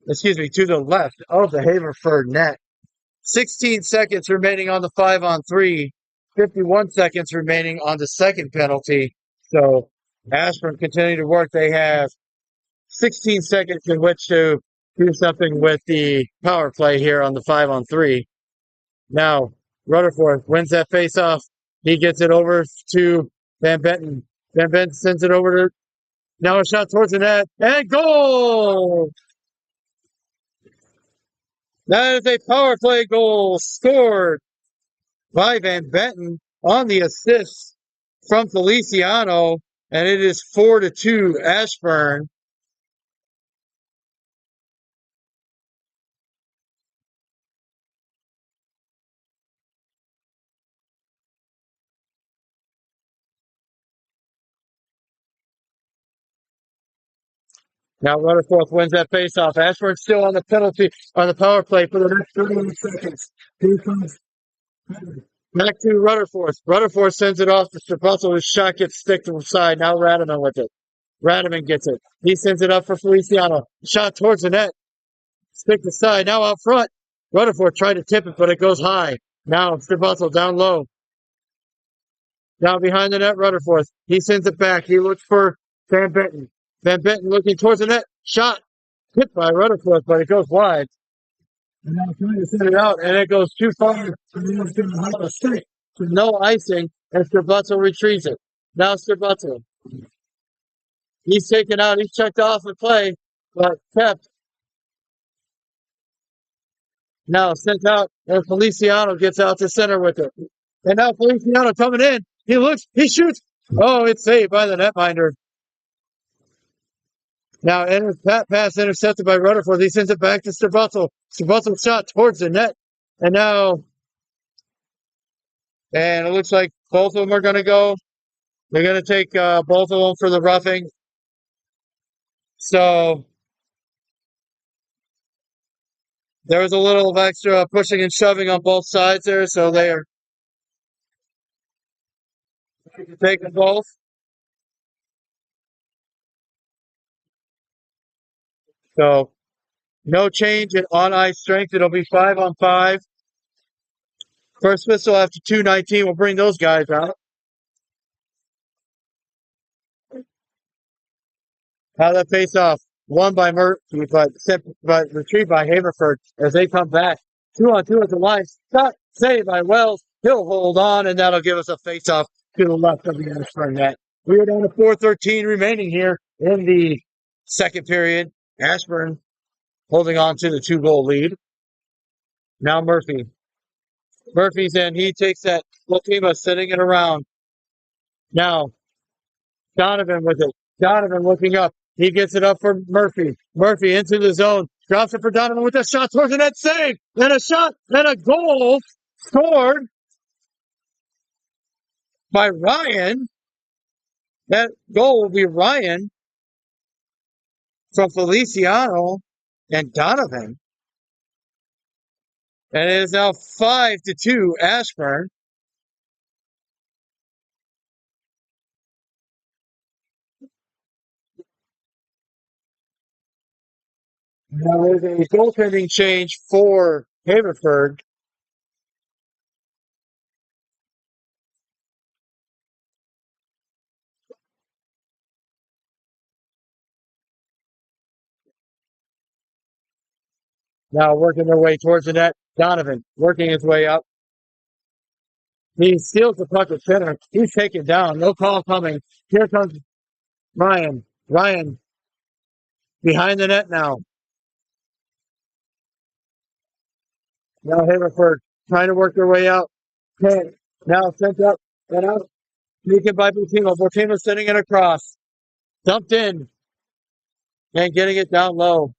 Excuse me, to the left of the Haverford net. 16 seconds remaining on the 5-on-3. 51 seconds remaining on the second penalty. So Ashburn continuing to work. They have 16 seconds in which to do something with the power play here on the 5-on-3. Now, Rutherford wins that face-off. He gets it over to Van Benton. Van Benton sends it over to now a shot towards the net and goal! That is a power play goal scored by Van Benton on the assist from Feliciano, and it is 4-2 Ashburn. Now Rutherford wins that faceoff. Ashburn still on the penalty on the power play for the next 31 seconds. Here comes back to Rutherford. Rutherford sends it off to Strapazzo. His shot gets stick to the side. Now Radaman with it. Radaman gets it. He sends it up for Feliciano. Shot towards the net. Stick to side. Now out front. Rutherford tried to tip it, but it goes high. Now Strapazzo down low. Down behind the net, Rutherford. He sends it back. He looks for Van Benton. Van Benton looking towards the net. Shot. Hit by Rutherford, but it goes wide. And now trying to send it out, and it goes too far. No icing, and Strapazzo retrieves it. Now Strapazzo. He's taken out. He's checked off the play, but kept. Now sent out, and Feliciano gets out to center with it. And now Feliciano coming in. He looks. He shoots. Oh, it's saved by the netminder. Now, pass intercepted by Rutherford. He sends it back to Strapazzo. Strapazzo shot towards the net. And now, and it looks like both of them are going to go. They're going to take both of them for the roughing. So, there was a little of extra pushing and shoving on both sides there. So, they are taking both. So, no change in on-ice strength. It'll be 5-on-5. First whistle after 2:19. We'll bring those guys out. How that face off. Won by Murphy, but retrieved by Haverford as they come back. 2-on-2 at the line. Shot saved by Wells. He'll hold on, and that'll give us a face off to the left of the Ashburn net. We are down to 4:13 remaining here in the second period. Ashburn holding on to the 2-goal lead. Now Murphy. Murphy's in. He takes that. Latima sending it around. Now Donovan with it. Donovan looking up. He gets it up for Murphy. Murphy into the zone. Drops it for Donovan with a shot towards the net. Save. Then a shot. Then a goal scored by Ryan. That goal will be Ryan from Feliciano. and Donovan. And it is now 5-2 Ashburn. Now there's a goaltending change for Haverford. Now working their way towards the net. Donovan working his way up. He steals the puck at center. He's taken down. No call coming. Here comes Ryan. Ryan behind the net now. Now Haverford trying to work their way out. Okay. Now sent up and out. Taken by Butimo. Butimo sending it across. Dumped in and getting it down low.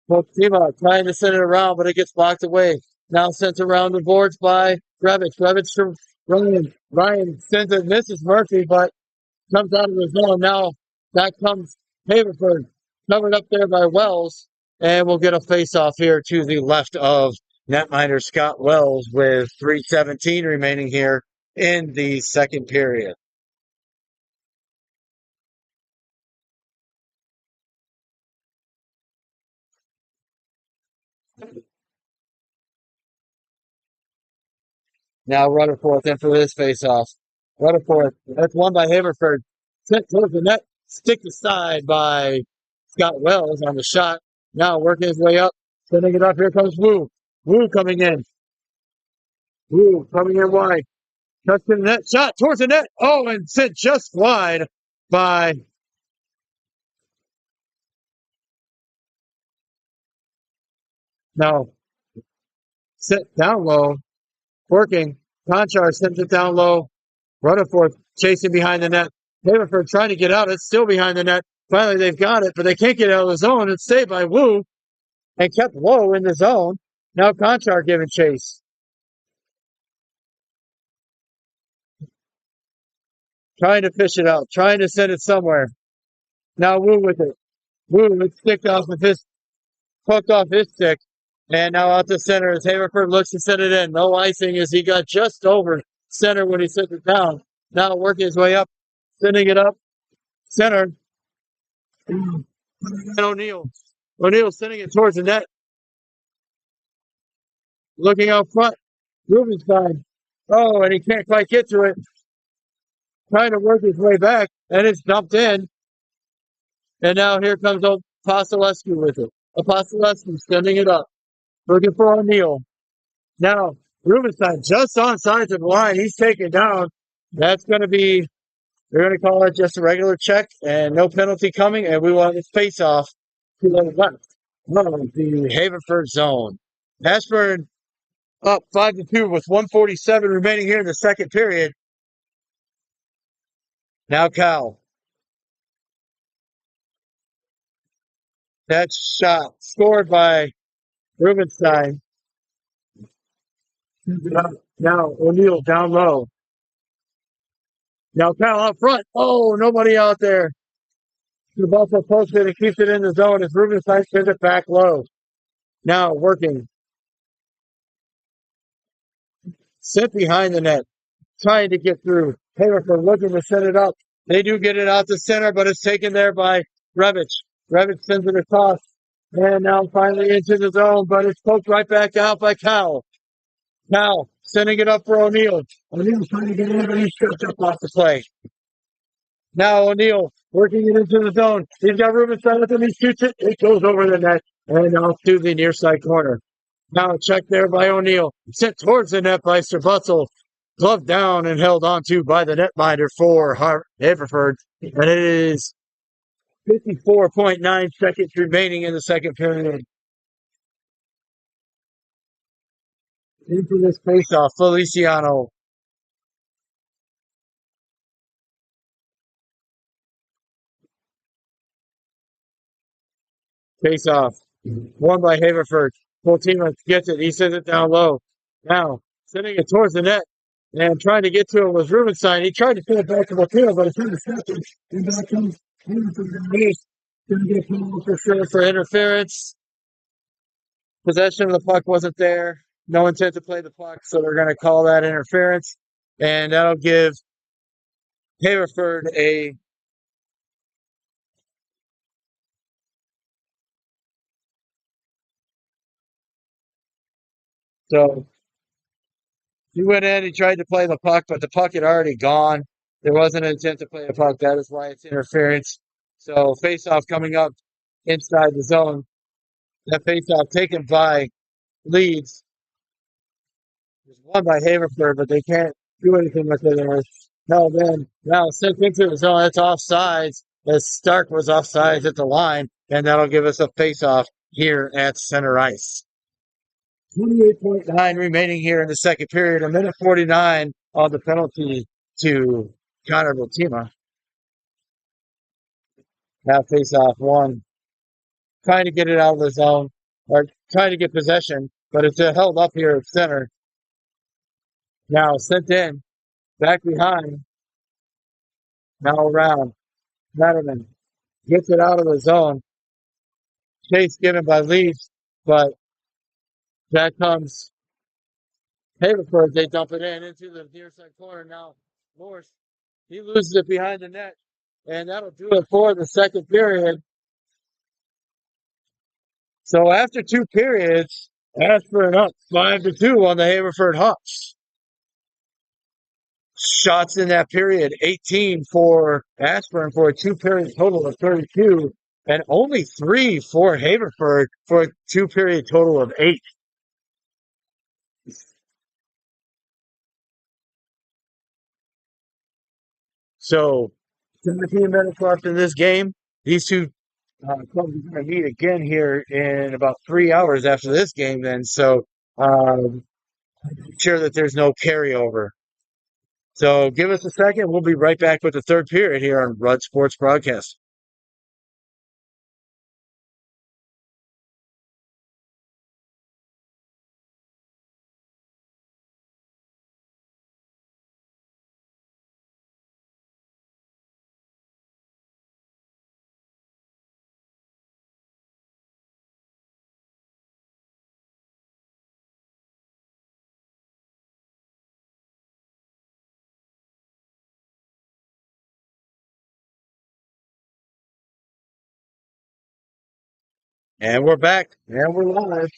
Butimo trying to send it around, but it gets blocked away. Now sent around the boards by Revich. Revich to Ryan. Ryan sends it, misses Murphy, but comes out of the zone. Now that comes Haverford, covered up there by Wells, and we'll get a face-off here to the left of netminder Scott Wells with 3:17 remaining here in the second period. Now Rutherford in for this face-off. Rutherford, that's won by Haverford. Sent towards the net, stick aside by Scott Wells on the shot. Now working his way up, sending it up. Here comes Wu. Wu coming in. Wu coming in wide. Touch to the net, shot towards the net. Oh, and sent just wide by now. Set down low, working. Conchar sends it down low. Rutherford chasing behind the net. Haverford trying to get out. It's still behind the net. Finally, they've got it, but they can't get out of the zone. It's saved by Wu and kept low in the zone. Now Conchar giving chase. Trying to fish it out. Trying to send it somewhere. Now Wu with it. Wu with stick off of his, hooked off his stick. And now out to center as Haverford looks to send it in. No icing as he got just over center when he sent it down. Now working his way up, sending it up. Center. And O'Neill. O'Neill sending it towards the net. Looking out front. Rubenstein. Oh, and he can't quite get to it. Trying to work his way back, and it's dumped in. And now here comes Apostolescu with it. Apostolescu sending it up. Looking for O'Neill. Now, Rubenstein just on sides of the line. He's taken down. That's going to be, they're going to call it just a regular check and no penalty coming. And we want this face off to the left of the Haverford zone. Ashburn up 5-2 with 1:47 remaining here in the second period. Now Cal. That shot scored by Rubenstein. Now O'Neill down low. Now Cal out front. Oh, nobody out there. The ball posted and keeps it in the zone as Rubenstein sends it back low. Now working. Sit behind the net. Trying to get through. Haverford looking to set it up. They do get it out to center, but it's taken there by Revich. Revich sends it across. And now finally into the zone, but it's poked right back out by Cal. Cal sending it up for O'Neill. O'Neill's trying to get in, but he's tripped up off the play. Now O'Neill working it into the zone. He's got Rubenstein with him. He shoots it. It goes over the net and off to the near side corner. Now a check there by O'Neill. Sent towards the net by Sir Butzel. Gloved down and held onto by the netminder for Haverford. And it is 54.9 seconds remaining in the second period. Into this faceoff, Feliciano. Faceoff. Won by Haverford. Fultima gets it. He sends it down low. Now, sending it towards the net. And trying to get to it was Rubenstein. He tried to send it back to Fultima, but it's in the second. And back comes Haverford. Going to get called for sure for interference. Possession of the puck wasn't there. No intent to play the puck, so they're going to call that interference, and that'll give Haverford a. So he went in, he tried to play the puck, but the puck had already gone. There wasn't an intent to play the puck. That is why it's interference. So face-off coming up inside the zone. That face-off taken by Leeds. It's won by Haverford, but they can't do anything with it. No, then now sent into the zone. That's offsides. As Stark was offsides at the line, and that'll give us a face-off here at center ice. 28.9 remaining here in the second period. A minute 49 on the penalty to Connor Botima. Now face-off one. Trying to get it out of the zone, or trying to get possession, but it's held up here at center. Now sent in, back behind, now around. Matterman gets it out of the zone. Chase given by Leeds, but that comes Haverford. They dump it in into the near side corner. Now Morse, he loses it behind the net, and that'll do it for the second period. So after two periods, Ashburn up 5-2 on the Haverford Hawks. Shots in that period, 18 for Ashburn for a two-period total of 32, and only 3 for Haverford for a two-period total of 8. So, 17 minutes left in this game. These two clubs are going to meet again here in about 3 hours after this game. Then, so sure that there's no carryover. So, give us a second. We'll be right back with the third period here on Rudd Sports Broadcast. And we're back, and we're live.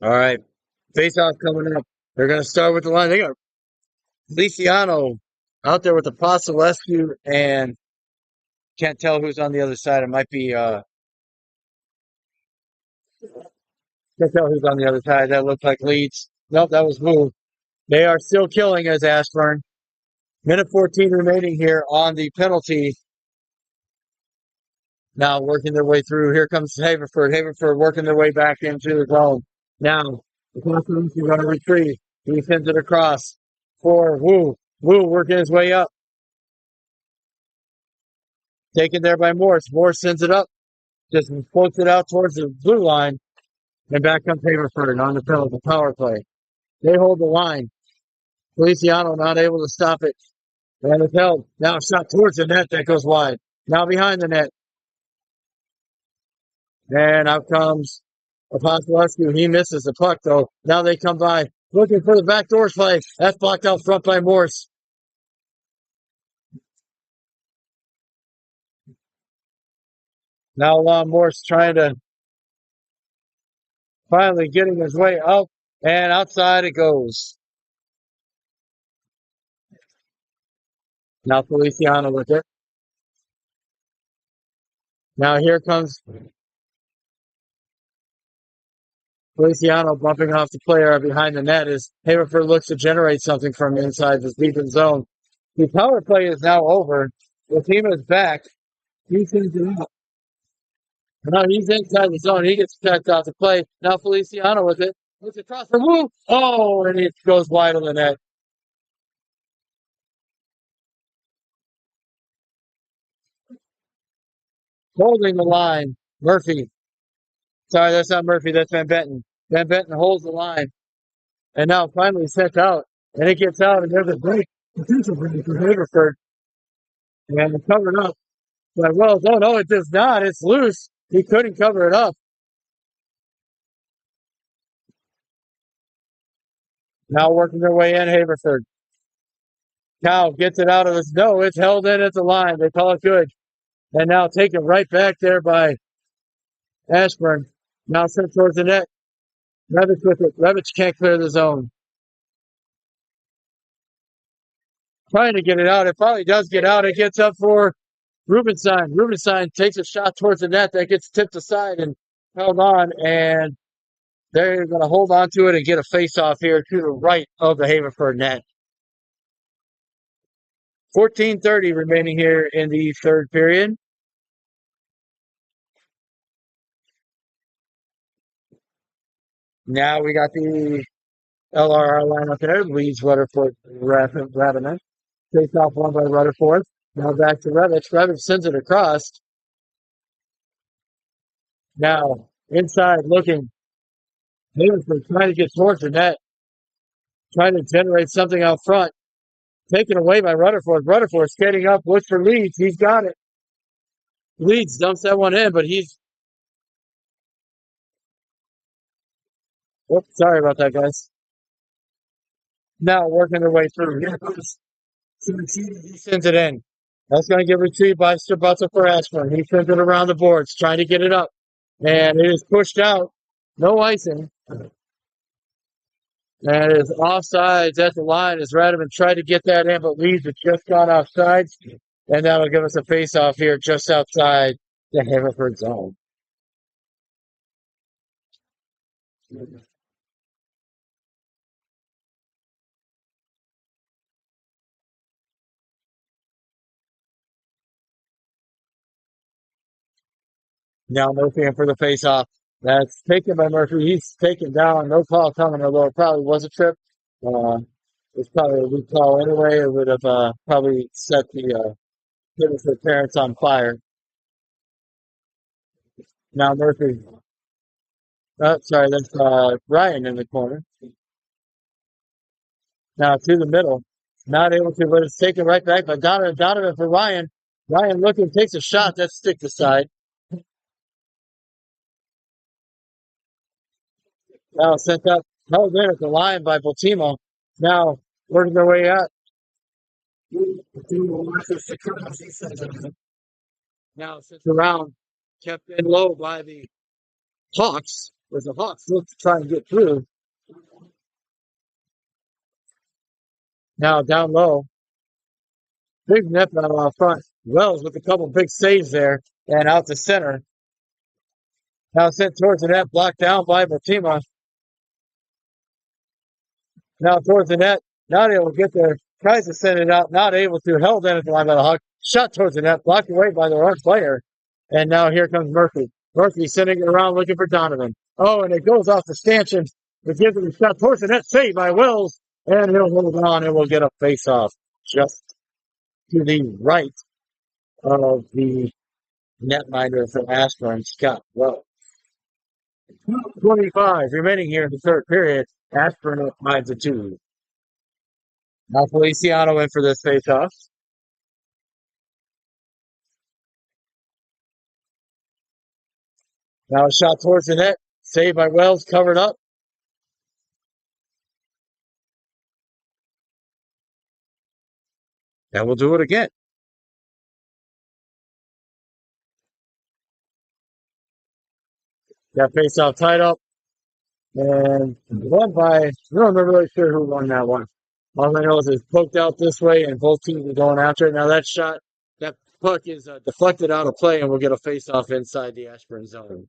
All right, face-off coming up. They're going to start with the line. They got Feliciano out there with the Vasilescu, and can't tell who's on the other side. It might be can't tell who's on the other side. That looked like Leeds. Nope, that was Wu. They are still killing us, Ashburn. Minute 14 remaining here on the penalty. Now working their way through. Here comes Haverford. Haverford working their way back into the zone. Now the Vasilescu going to retrieve. He sends it across for Wu. Wu working his way up. Taken there by Morse. Morse sends it up. Just floats it out towards the blue line. And back comes Haverford on the penalty power play. They hold the line. Feliciano not able to stop it. And it's held. Now a shot towards the net that goes wide. Now behind the net. And out comes Apostolescu. He misses the puck though. Now they come by looking for the backdoor play. That's blocked out front by Morse. Now Morse trying to finally getting his way up. And outside it goes. Now Feliciano with it. Now here comes Feliciano bumping off the player behind the net as Haverford looks to generate something from inside this deep in zone. The power play is now over. The team is back. He sends it out. Now he's inside the zone. He gets checked off the play. Now Feliciano with it. Looks across for Woo. Oh, and it goes wide on the net. Holding the line. Murphy. Sorry, that's not Murphy. That's Van Benton. Van Benton holds the line. And now finally sent out. And it gets out, and there's a break. Potential break for Haverford. And it's covered up. But, well, oh, no, it does not. It's loose. He couldn't cover it up. Now working their way in, Haverford. Cow gets it out of his. No, it's held in at the line. They call it good. And now taken right back there by Ashburn. Now sent towards the net. Revich with it. Revich can't clear the zone. Trying to get it out. It probably does get out. It gets up for Rubenstein. Rubenstein takes a shot towards the net that gets tipped aside and held on. And they're going to hold on to it and get a face off here to the right of the Haverford net. 14:30 remaining here in the third period. Now we got the LRR lineup there. Leads Rutherford Ravenant. Takes off one by Rutherford. Now back to Revich. Revich sends it across. Now inside looking. Haverford trying to get towards the net. Trying to generate something out front. Taken away by Rutherford. Rutherford skating up. Looks for Leeds. He's got it. Leeds dumps that one in, but he's. Oops, sorry about that, guys. Now working their way through. He sends it in. That's going to get retrieved by Strabutza for Ashburn. He sends it around the boards, trying to get it up. And it is pushed out. No icing. And it is offsides at the line as Radovan tried to get that in, but Leeds has just gone offsides. And that'll give us a face-off here just outside the Haverford zone. Now Murphy in for the face-off. That's taken by Murphy. He's taken down. No call coming, although it probably was a trip. It's probably a weak call anyway. It would have probably set the Haverford parents on fire. Now Murphy. Oh, sorry, that's Ryan in the corner. Now to the middle. Not able to, but it's taken right back by Donovan. Donovan for Ryan. Ryan looking, takes a shot. That's stick aside. Now sent up, held in at the line by Baltimo. Now working their way out. Now sent around, kept in low by the Hawks. As the Hawks look to try and get through. Now down low. Big net battle out front. Wells with a couple big saves there and out to center. Now sent towards the net, blocked down by Baltimo. Now towards the net, not able to get there. Tries to send it out, not able to. Held in at the line by the Hawks. Shot towards the net, blocked away by the wrong player. And now here comes Murphy. Murphy sending it around looking for Donovan. Oh, and it goes off the stanchion. It gives him a shot towards the net, saved by Wills. And he'll hold on and we'll get a face-off just to the right of the netminder from Ashburn, Scott Wells. 25 remaining here in the third period. Ashburn up 5-2. Now Feliciano in for this face-off. Now a shot towards the net. Saved by Wells, covered up. And we'll do it again. That face-off tied up. And won by, I'm not really sure who won that one. All I know is it's poked out this way and both teams are going after it. Now that shot, that puck is deflected out of play and we'll get a face-off inside the Ashburn zone.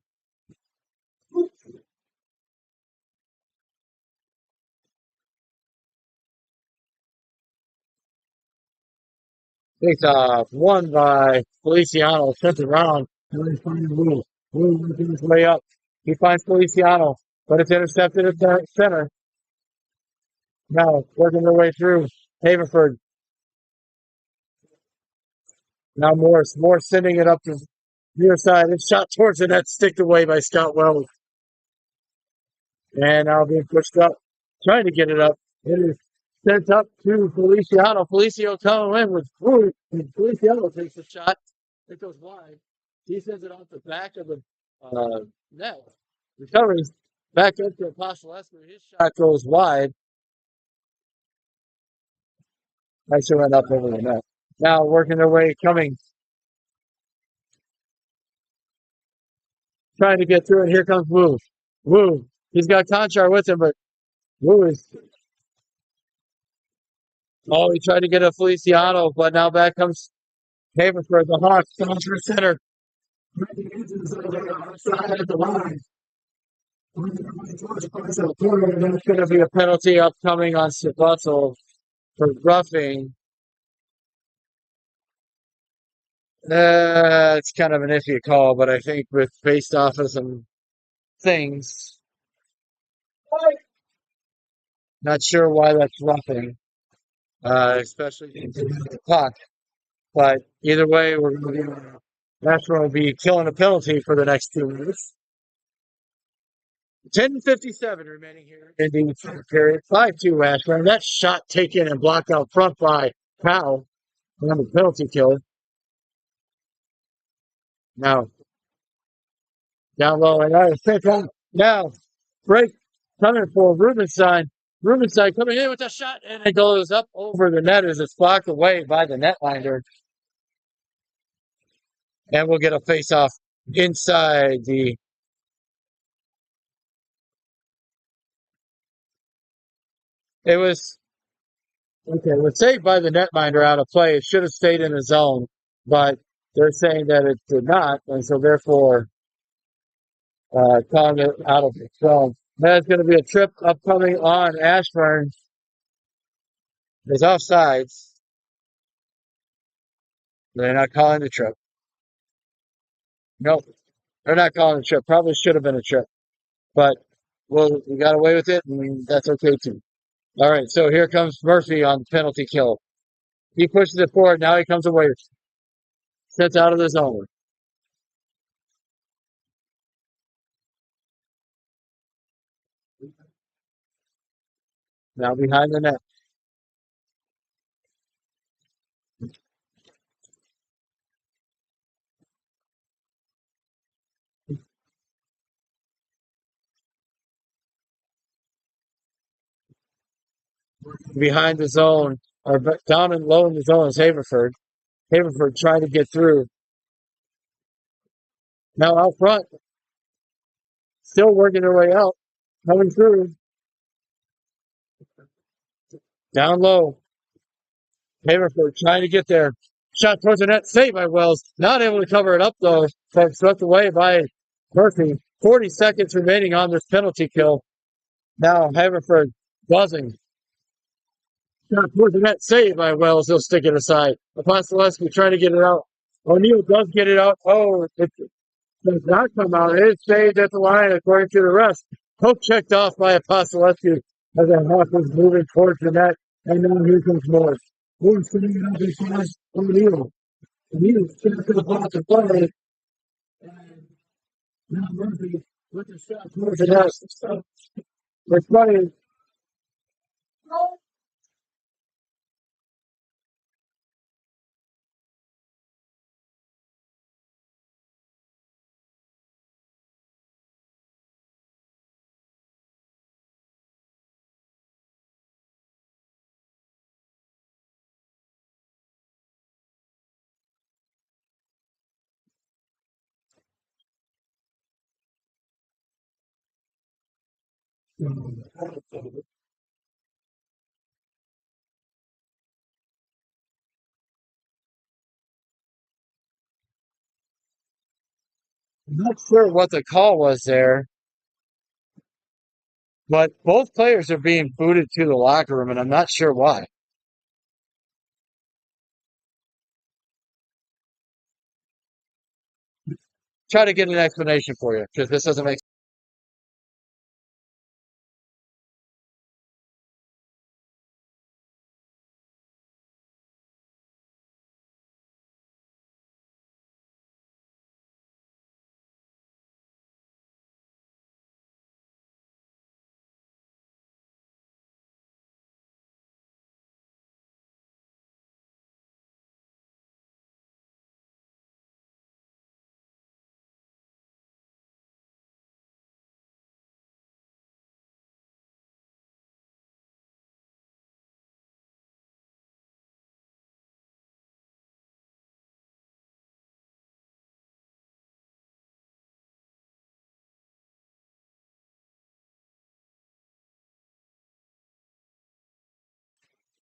Face-off won by Feliciano, sent it around. Will working his way up. He finds Feliciano, but it's intercepted at the center. Now working their way through. Haverford. Now Morris sending it up to Near side. It's shot towards the net, sticked away by Scott Wells. And now being pushed up, trying to get it up. It is sent up to Feliciano. Felicio coming in with Wood. And Feliciano takes a shot. It goes wide. He sends it off the back of the net. Recovers back up to Apostolescu. His shot goes wide. Actually went up over the net. Now working their way, coming, trying to get through it. Here comes Wu. Wu. He's got Conchar with him, but Wu is. Oh, he tried to get a Feliciano, but now back comes Haverford. The Hawks comes for center. At the line. There's going to be a penalty upcoming on Sabutzel for roughing. It's kind of an iffy call, but I think with based off of some things, not sure why that's roughing, especially into the clock. But either way, we're going to be Ashburn will be killing a penalty for the next 2 minutes. 10:57 remaining here in the third period. 5-2 Ashburn. That shot taken and blocked out front by Powell on the penalty kill. Now down low and I think now break coming for Rubenstein. Rubenstein coming in with a shot and it goes up over the net as it's blocked away by the netminder. And we'll get a face off inside the. It was okay. It was saved by the netminder out of play. It should have stayed in the zone, but they're saying that it did not, and so therefore calling it out of the zone. That's going to be a trip upcoming on Ashburn. There's offsides. They're not calling the trip. Nope, they're not calling the trip. Probably should have been a trip, but well, we got away with it, and that's okay too. All right, so here comes Murphy on penalty kill. He pushes it forward. Now he comes away. Sets out of the zone. Now behind the net. Behind the zone, or down and low in the zone is Haverford. Haverford trying to get through. Now out front. Still working their way out. Coming through. Down low. Haverford trying to get there. Shot towards the net. Saved by Wells. Not able to cover it up, though. But swept away by Murphy. 40 seconds remaining on this penalty kill. Now Haverford buzzing. Shot towards the net. Saved by Wells. He'll stick it aside. Apostolescu trying to get it out. O'Neill does get it out. Oh, it does not come out. It is saved at the line according to the rest. Hope checked off by Apostolescu as the Hawk was moving towards the net. And now here comes Morris. Morris putting it up in front of O'Neill. O'Neill sends to the ball to play. And now Murphy with the shot towards the net. It's funny. I'm not sure what the call was there, but both players are being booted to the locker room, and I'm not sure why. Try to get an explanation for you because this doesn't make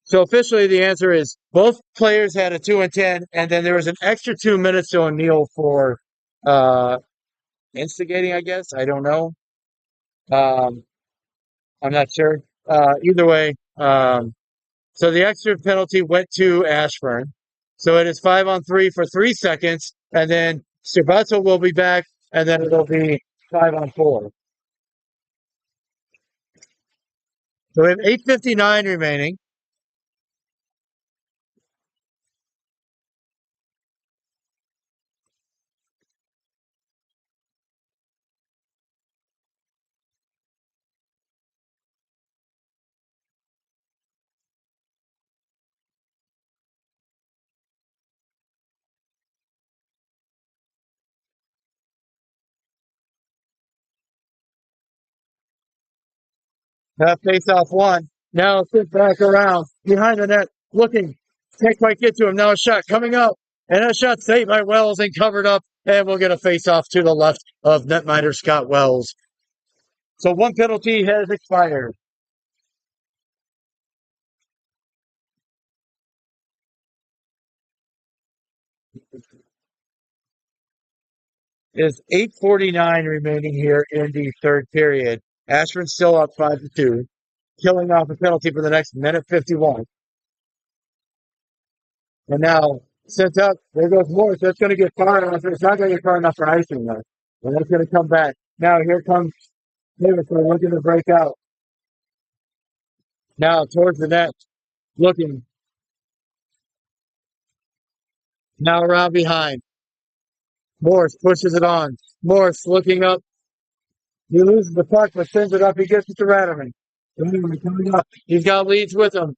So officially, the answer is both players had a 2 and 10, and then there was an extra 2 minutes to O'Neal for uh, instigating. I guess I don't know. Um, I'm not sure. Either way, so the extra penalty went to Ashburn. So it is 5-on-3 for 3 seconds, and then Subato will be back, and then it'll be 5-on-4. So we have 8:59 remaining. That face-off one. Now sit back around behind the net, looking. Can't quite get to him. Now a shot coming up, and a shot saved by Wells and covered up, and we'll get a face-off to the left of netminder Scott Wells. So one penalty has expired. Is 8:49 remaining here in the third period. Ashburn still up 5-2, killing off a penalty for the next minute 51. And now sent up, there goes Morris. That's going to get far enough. It's not going to get far enough for icing though. And that's going to come back. Now here comes Haverford looking to break out. Now towards the net, looking. Now around behind. Morris pushes it on. Morris looking up. He loses the puck, but sends it up. He gets it to Ratterman. Coming up. He's got leads with him.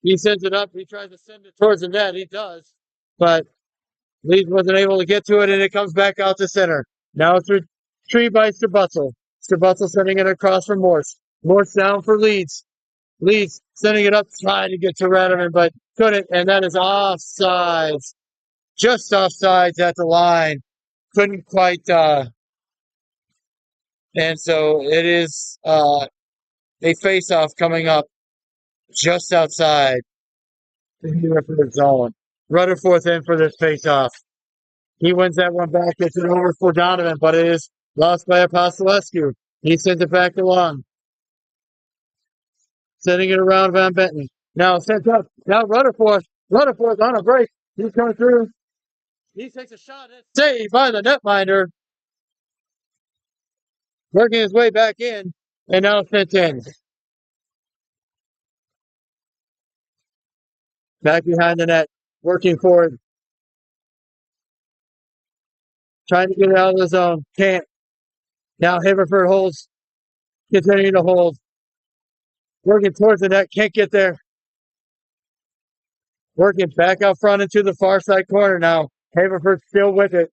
He sends it up. He tries to send it towards the net. He does. But Leeds wasn't able to get to it, and it comes back out to center. Now it's retrieved by Stubutzel. Stubutzel sending it across for Morse. Morse down for Leeds. Leeds sending it up, trying to get to Ratterman, but couldn't, and that is offsides. Just offsides at the line. Couldn't quite, and so it is a face-off coming up just outside the Hereford zone. Rutherford in for this face-off. He wins that one back. It's an over for Donovan, but it is lost by Apostolescu. He sends it back along. Sending it around Van Benton. Now sent up. Now Rutherford. Rutherford's on a break. He's coming through. He takes a shot. It's saved by the netminder. Working his way back in. And now sent in. Back behind the net. Working for it. Trying to get it out of the zone. Can't. Now Haverford holds. Continuing to hold. Working towards the net. Can't get there. Working back out front into the far side corner now. Haverford still with it.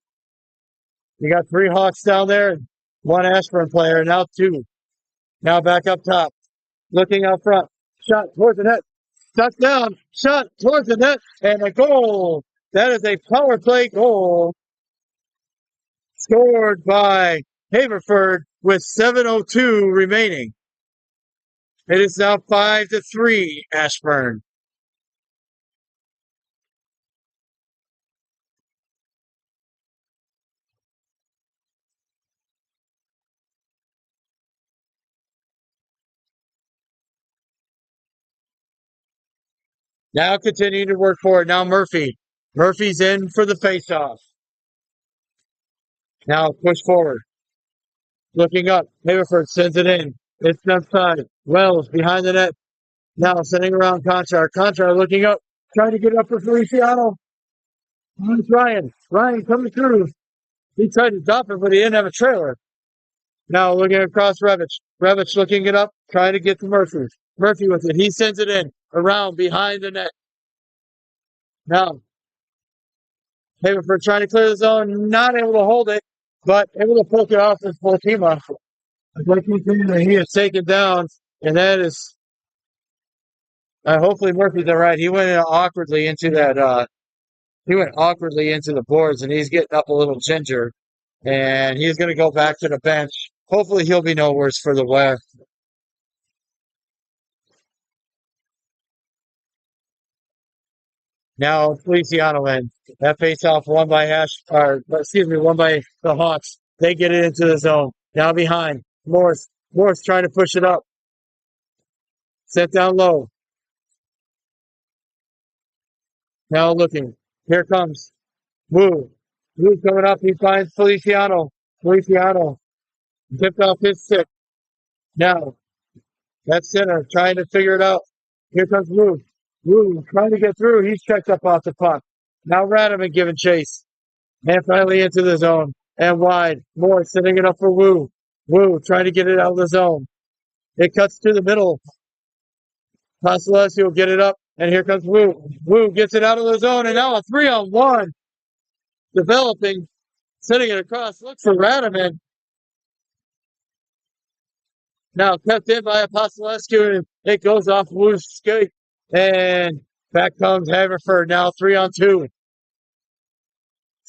You got 3 Hawks down there and 1 Ashburn player. Now 2. Now back up top. Looking out front. Shot towards the net. Stuck down. Shot towards the net. And a goal. That is a power play goal. Scored by Haverford with 7:02 remaining. It is now 5-3 Ashburn. Now continuing to work forward. Now Murphy. Murphy's in for the faceoff. Now push forward. Looking up. Haverford sends it in. It's left side. Wells behind the net. Now sending around Conchar. Conchar looking up. Trying to get up for Feliciano. It's Ryan. Ryan coming through. He tried to dump it, but he didn't have a trailer. Now looking across Revich. Revich looking it up. Trying to get to Murphy. Murphy with it. He sends it in. Around behind the net. Now Haverford trying to clear the zone. Not able to hold it, but able to poke it off with Fatima. He is taken down, and that is hopefully Murphy's all right. He went awkwardly into that. He went awkwardly into the boards, and he's getting up a little ginger, and he's going to go back to the bench. Hopefully, he'll be no worse for the wear. Now Feliciano in. That face off won by won by the Hawks. They get it into the zone. Now behind. Morris. Morris trying to push it up. Set down low. Now looking. Here comes Wu. Wu coming up. He finds Feliciano. Feliciano tipped off his stick. Now that center trying to figure it out. Here comes Wu. Wu trying to get through. He's checked up off the puck. Now Radaman giving chase. And finally into the zone. And wide. Moore setting it up for Wu. Wu trying to get it out of the zone. It cuts to the middle. Pasolescu will get it up. And here comes Wu. Wu gets it out of the zone. And now a 3-on-1 developing. Sending it across. Looks for Radaman. Now kept in by Apostolescu, and it goes off Wu's skate. And back comes Haverford, now 3-on-2.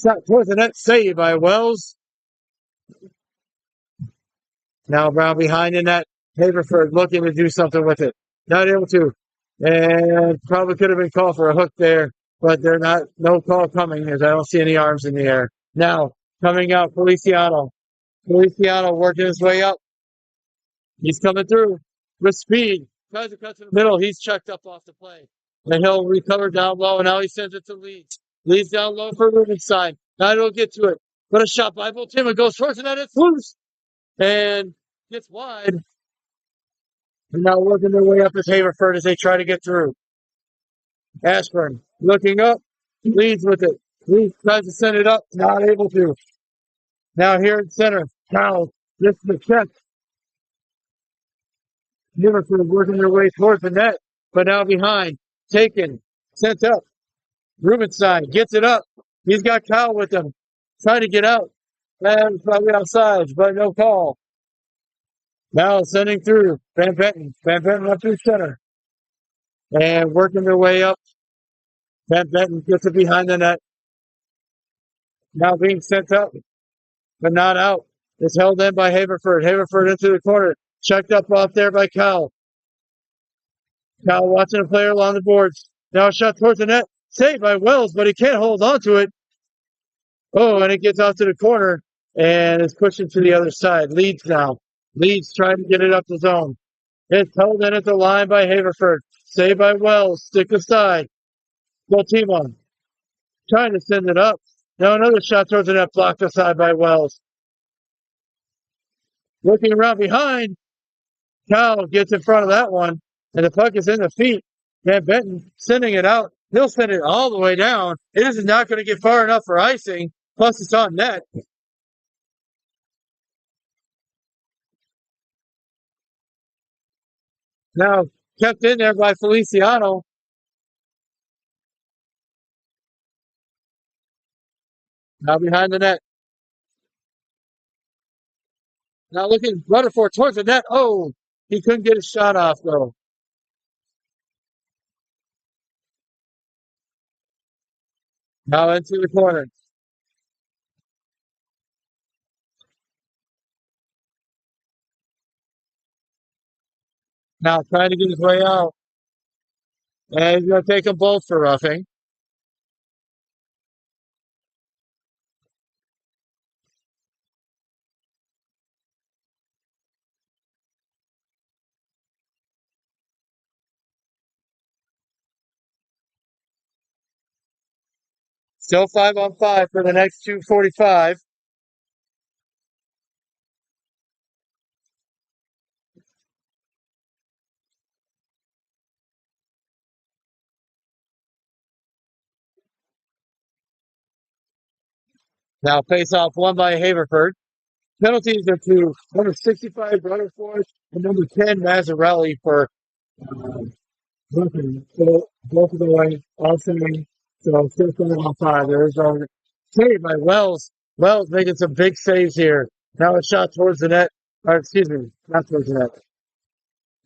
Shot towards the net, saved by Wells. Now Brown behind in that. Haverford looking to do something with it. Not able to. And probably could have been called for a hook there, but they're not. No call coming as I don't see any arms in the air. Now coming out, Feliciano. Feliciano working his way up. He's coming through with speed. Tries to cut to the middle. He's checked up off the play. And he'll recover down low. And now he sends it to Leeds. Leeds down low for Rubenstein. Now he'll get to it. But a shot by Voltima goes towards the net. It's loose. And gets wide. And now working their way up as Haverford as they try to get through. Ashburn looking up. Leeds with it. Leeds tries to send it up. Not able to. Now here in center. Powell gets the check. Haverford working their way towards the net, but now behind. Taken. Sent up. Rubenstein gets it up. He's got Kyle with him. Trying to get out. And probably outside, but no call. Now sending through. Van Benton. Van Benton up through center. And working their way up. Van Benton gets it behind the net. Now being sent up, but not out. It's held in by Haverford. Haverford into the corner. Checked up off there by Kyle. Kyle watching a player along the boards. Now a shot towards the net. Saved by Wells, but he can't hold on to it. Oh, and it gets out to the corner and is pushing to the other side. Leeds now. Leeds trying to get it up the zone. It's held in at the line by Haverford. Saved by Wells. Stick aside. Voltima trying to send it up. Now another shot towards the net. Blocked aside by Wells. Looking around behind. Kyle gets in front of that one. And the puck is in the feet. Van Benton sending it out. He'll send it all the way down. It is not going to get far enough for icing. Plus, it's on net. Now, kept in there by Feliciano. Now behind the net. Now looking Rutherford towards the net. Oh, he couldn't get his shot off, though. Now into the corner. Now trying to get his way out. And he's going to take them both for roughing. Still 5-on-5 for the next 2:45. Now face off won by Haverford. Penalties are to number 65 Rutherford and number 10 Mazzarelli for nothing. So both of the way awesome. So still 5-on-5. There's a save by Wells. Wells making some big saves here. Now a shot towards the net. Or excuse me, not towards the net.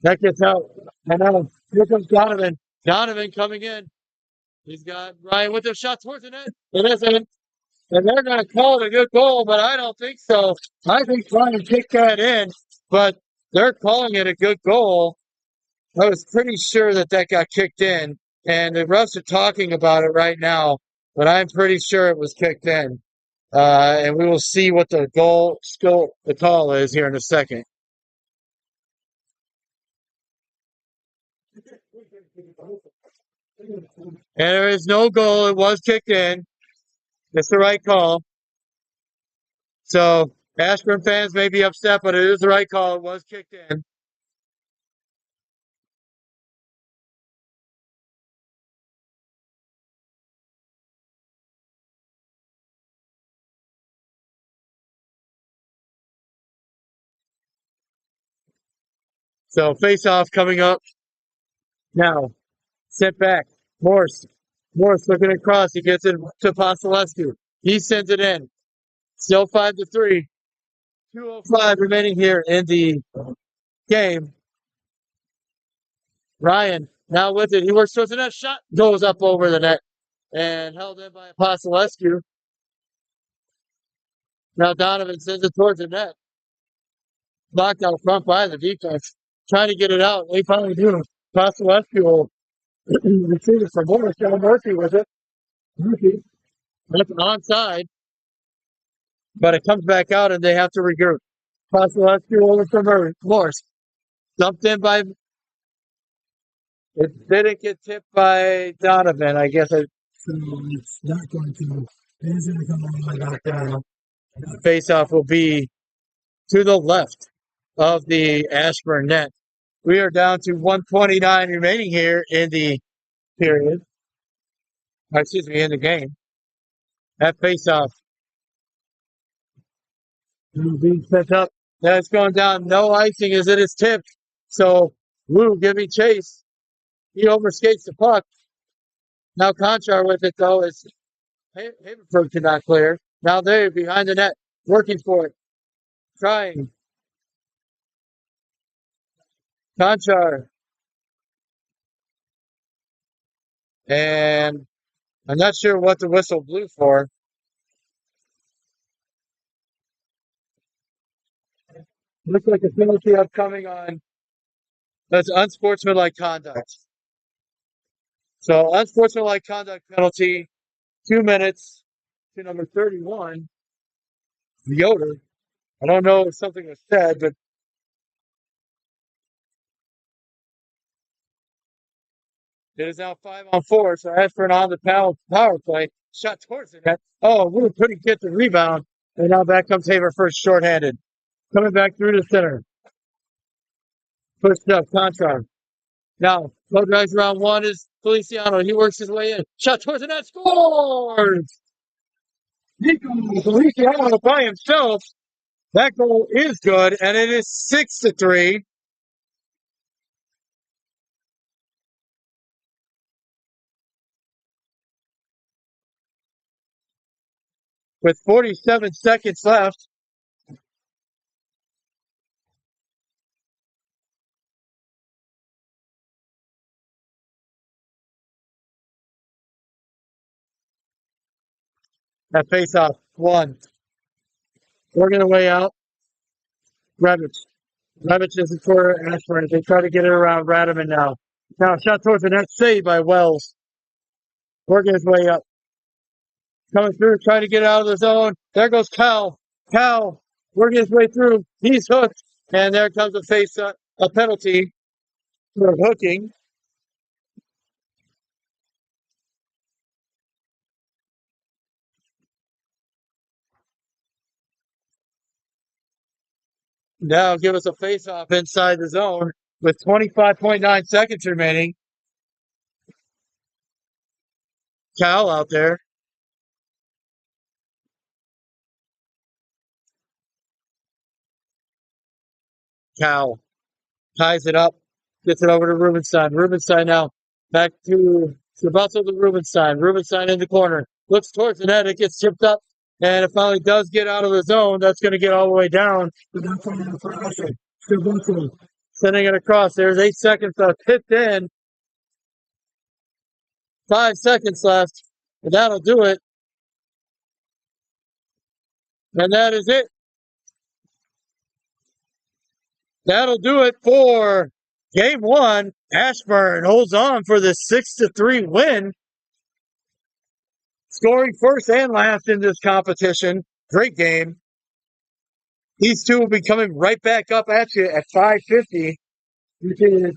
That gets out. And now here comes Donovan. Donovan coming in. He's got Ryan with a shot towards the net. It isn't. And they're going to call it a good goal, but I don't think so. I think Ryan kicked that in, but they're calling it a good goal. I was pretty sure that got kicked in. and the refs are talking about it right now, but I'm pretty sure it was kicked in. And we will see what the the call is here in a second. And there is no goal. It was kicked in. It's the right call. So Ashburn fans may be upset, but it is the right call. It was kicked in. So face off coming up now. Set back. Morse. Morse looking across. He gets it to Pasolescu. He sends it in. Still 5-3. 2:05 remaining here in the game. Ryan now with it. He works towards the net. Shot goes up over the net and held in by Pasolescu. Now Donovan sends it towards the net. Blocked out front by the defense. Trying to get it out. They finally do. Pasolescu will receive it from Morris. Murphy with it. Murphy. That's onside. But it comes back out and they have to regroup. Pasolescu over from Morse. Dumped in by. It didn't get tipped by Donovan. I guess it's not going to. It is going to come all the way back down. Face off will be to the left of the Ashburn net. We are down to 129 remaining here in the period. Excuse me, in the game. That face off being set up. That's going down. No icing as it is tipped. So Wu giving chase. He overskates the puck. Now Conchar with it though is Haverford cannot clear. Now they're behind the net, working for it. Trying. Conchar. And I'm not sure what the whistle blew for. Looks like a penalty upcoming on. That's unsportsmanlike conduct. So unsportsmanlike conduct penalty, 2 minutes to number 31, Yoder. I don't know if something was said, but it is now 5-on-4. So Ashburn on the power play. Shot towards the net. Oh, we couldn't get the rebound. And now back comes Haver first shorthanded. Coming back through the center. Pushed up, Contrar. Now, low drives around one is Feliciano. He works his way in. Shot towards the net. Scores! Nico Feliciano by himself. That goal is good, and it is 6-3. With 47 seconds left. That face off. One. Working away out. Revich. Revich is for Ashburn. They try to get it around Radaman now. Now, shot towards the net. Saved by Wells. Working his way up. Coming through, trying to get out of the zone. There goes Cal. Cal working his way through. He's hooked. And there comes a penalty for hooking. Now give us a face-off inside the zone with 25.9 seconds remaining. Cal out there. Cal ties it up, gets it over to Rubenstein. Rubenstein now back to Sabato to Rubenstein. Rubenstein in the corner. Looks towards the net. It gets chipped up. And it finally does get out of the zone. That's going to get all the way down. Sending it across. There's 8 seconds left. Hit in. 5 seconds left. And that'll do it. And that is it. That'll do it for Game one, Ashburn holds on for the 6-3 win, scoring first and last in this competition. Great game. These two will be coming right back up at you at 5:50, which is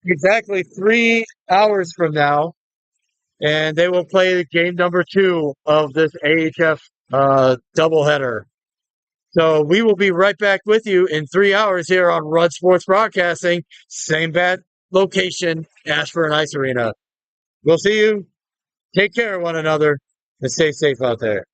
exactly 3 hours from now. And they will play game number two of this AHF doubleheader. So we will be right back with you in 3 hours here on Rudd Sports Broadcasting. Same bad location, Ashburn Ice Arena. We'll see you. Take care of one another and stay safe out there.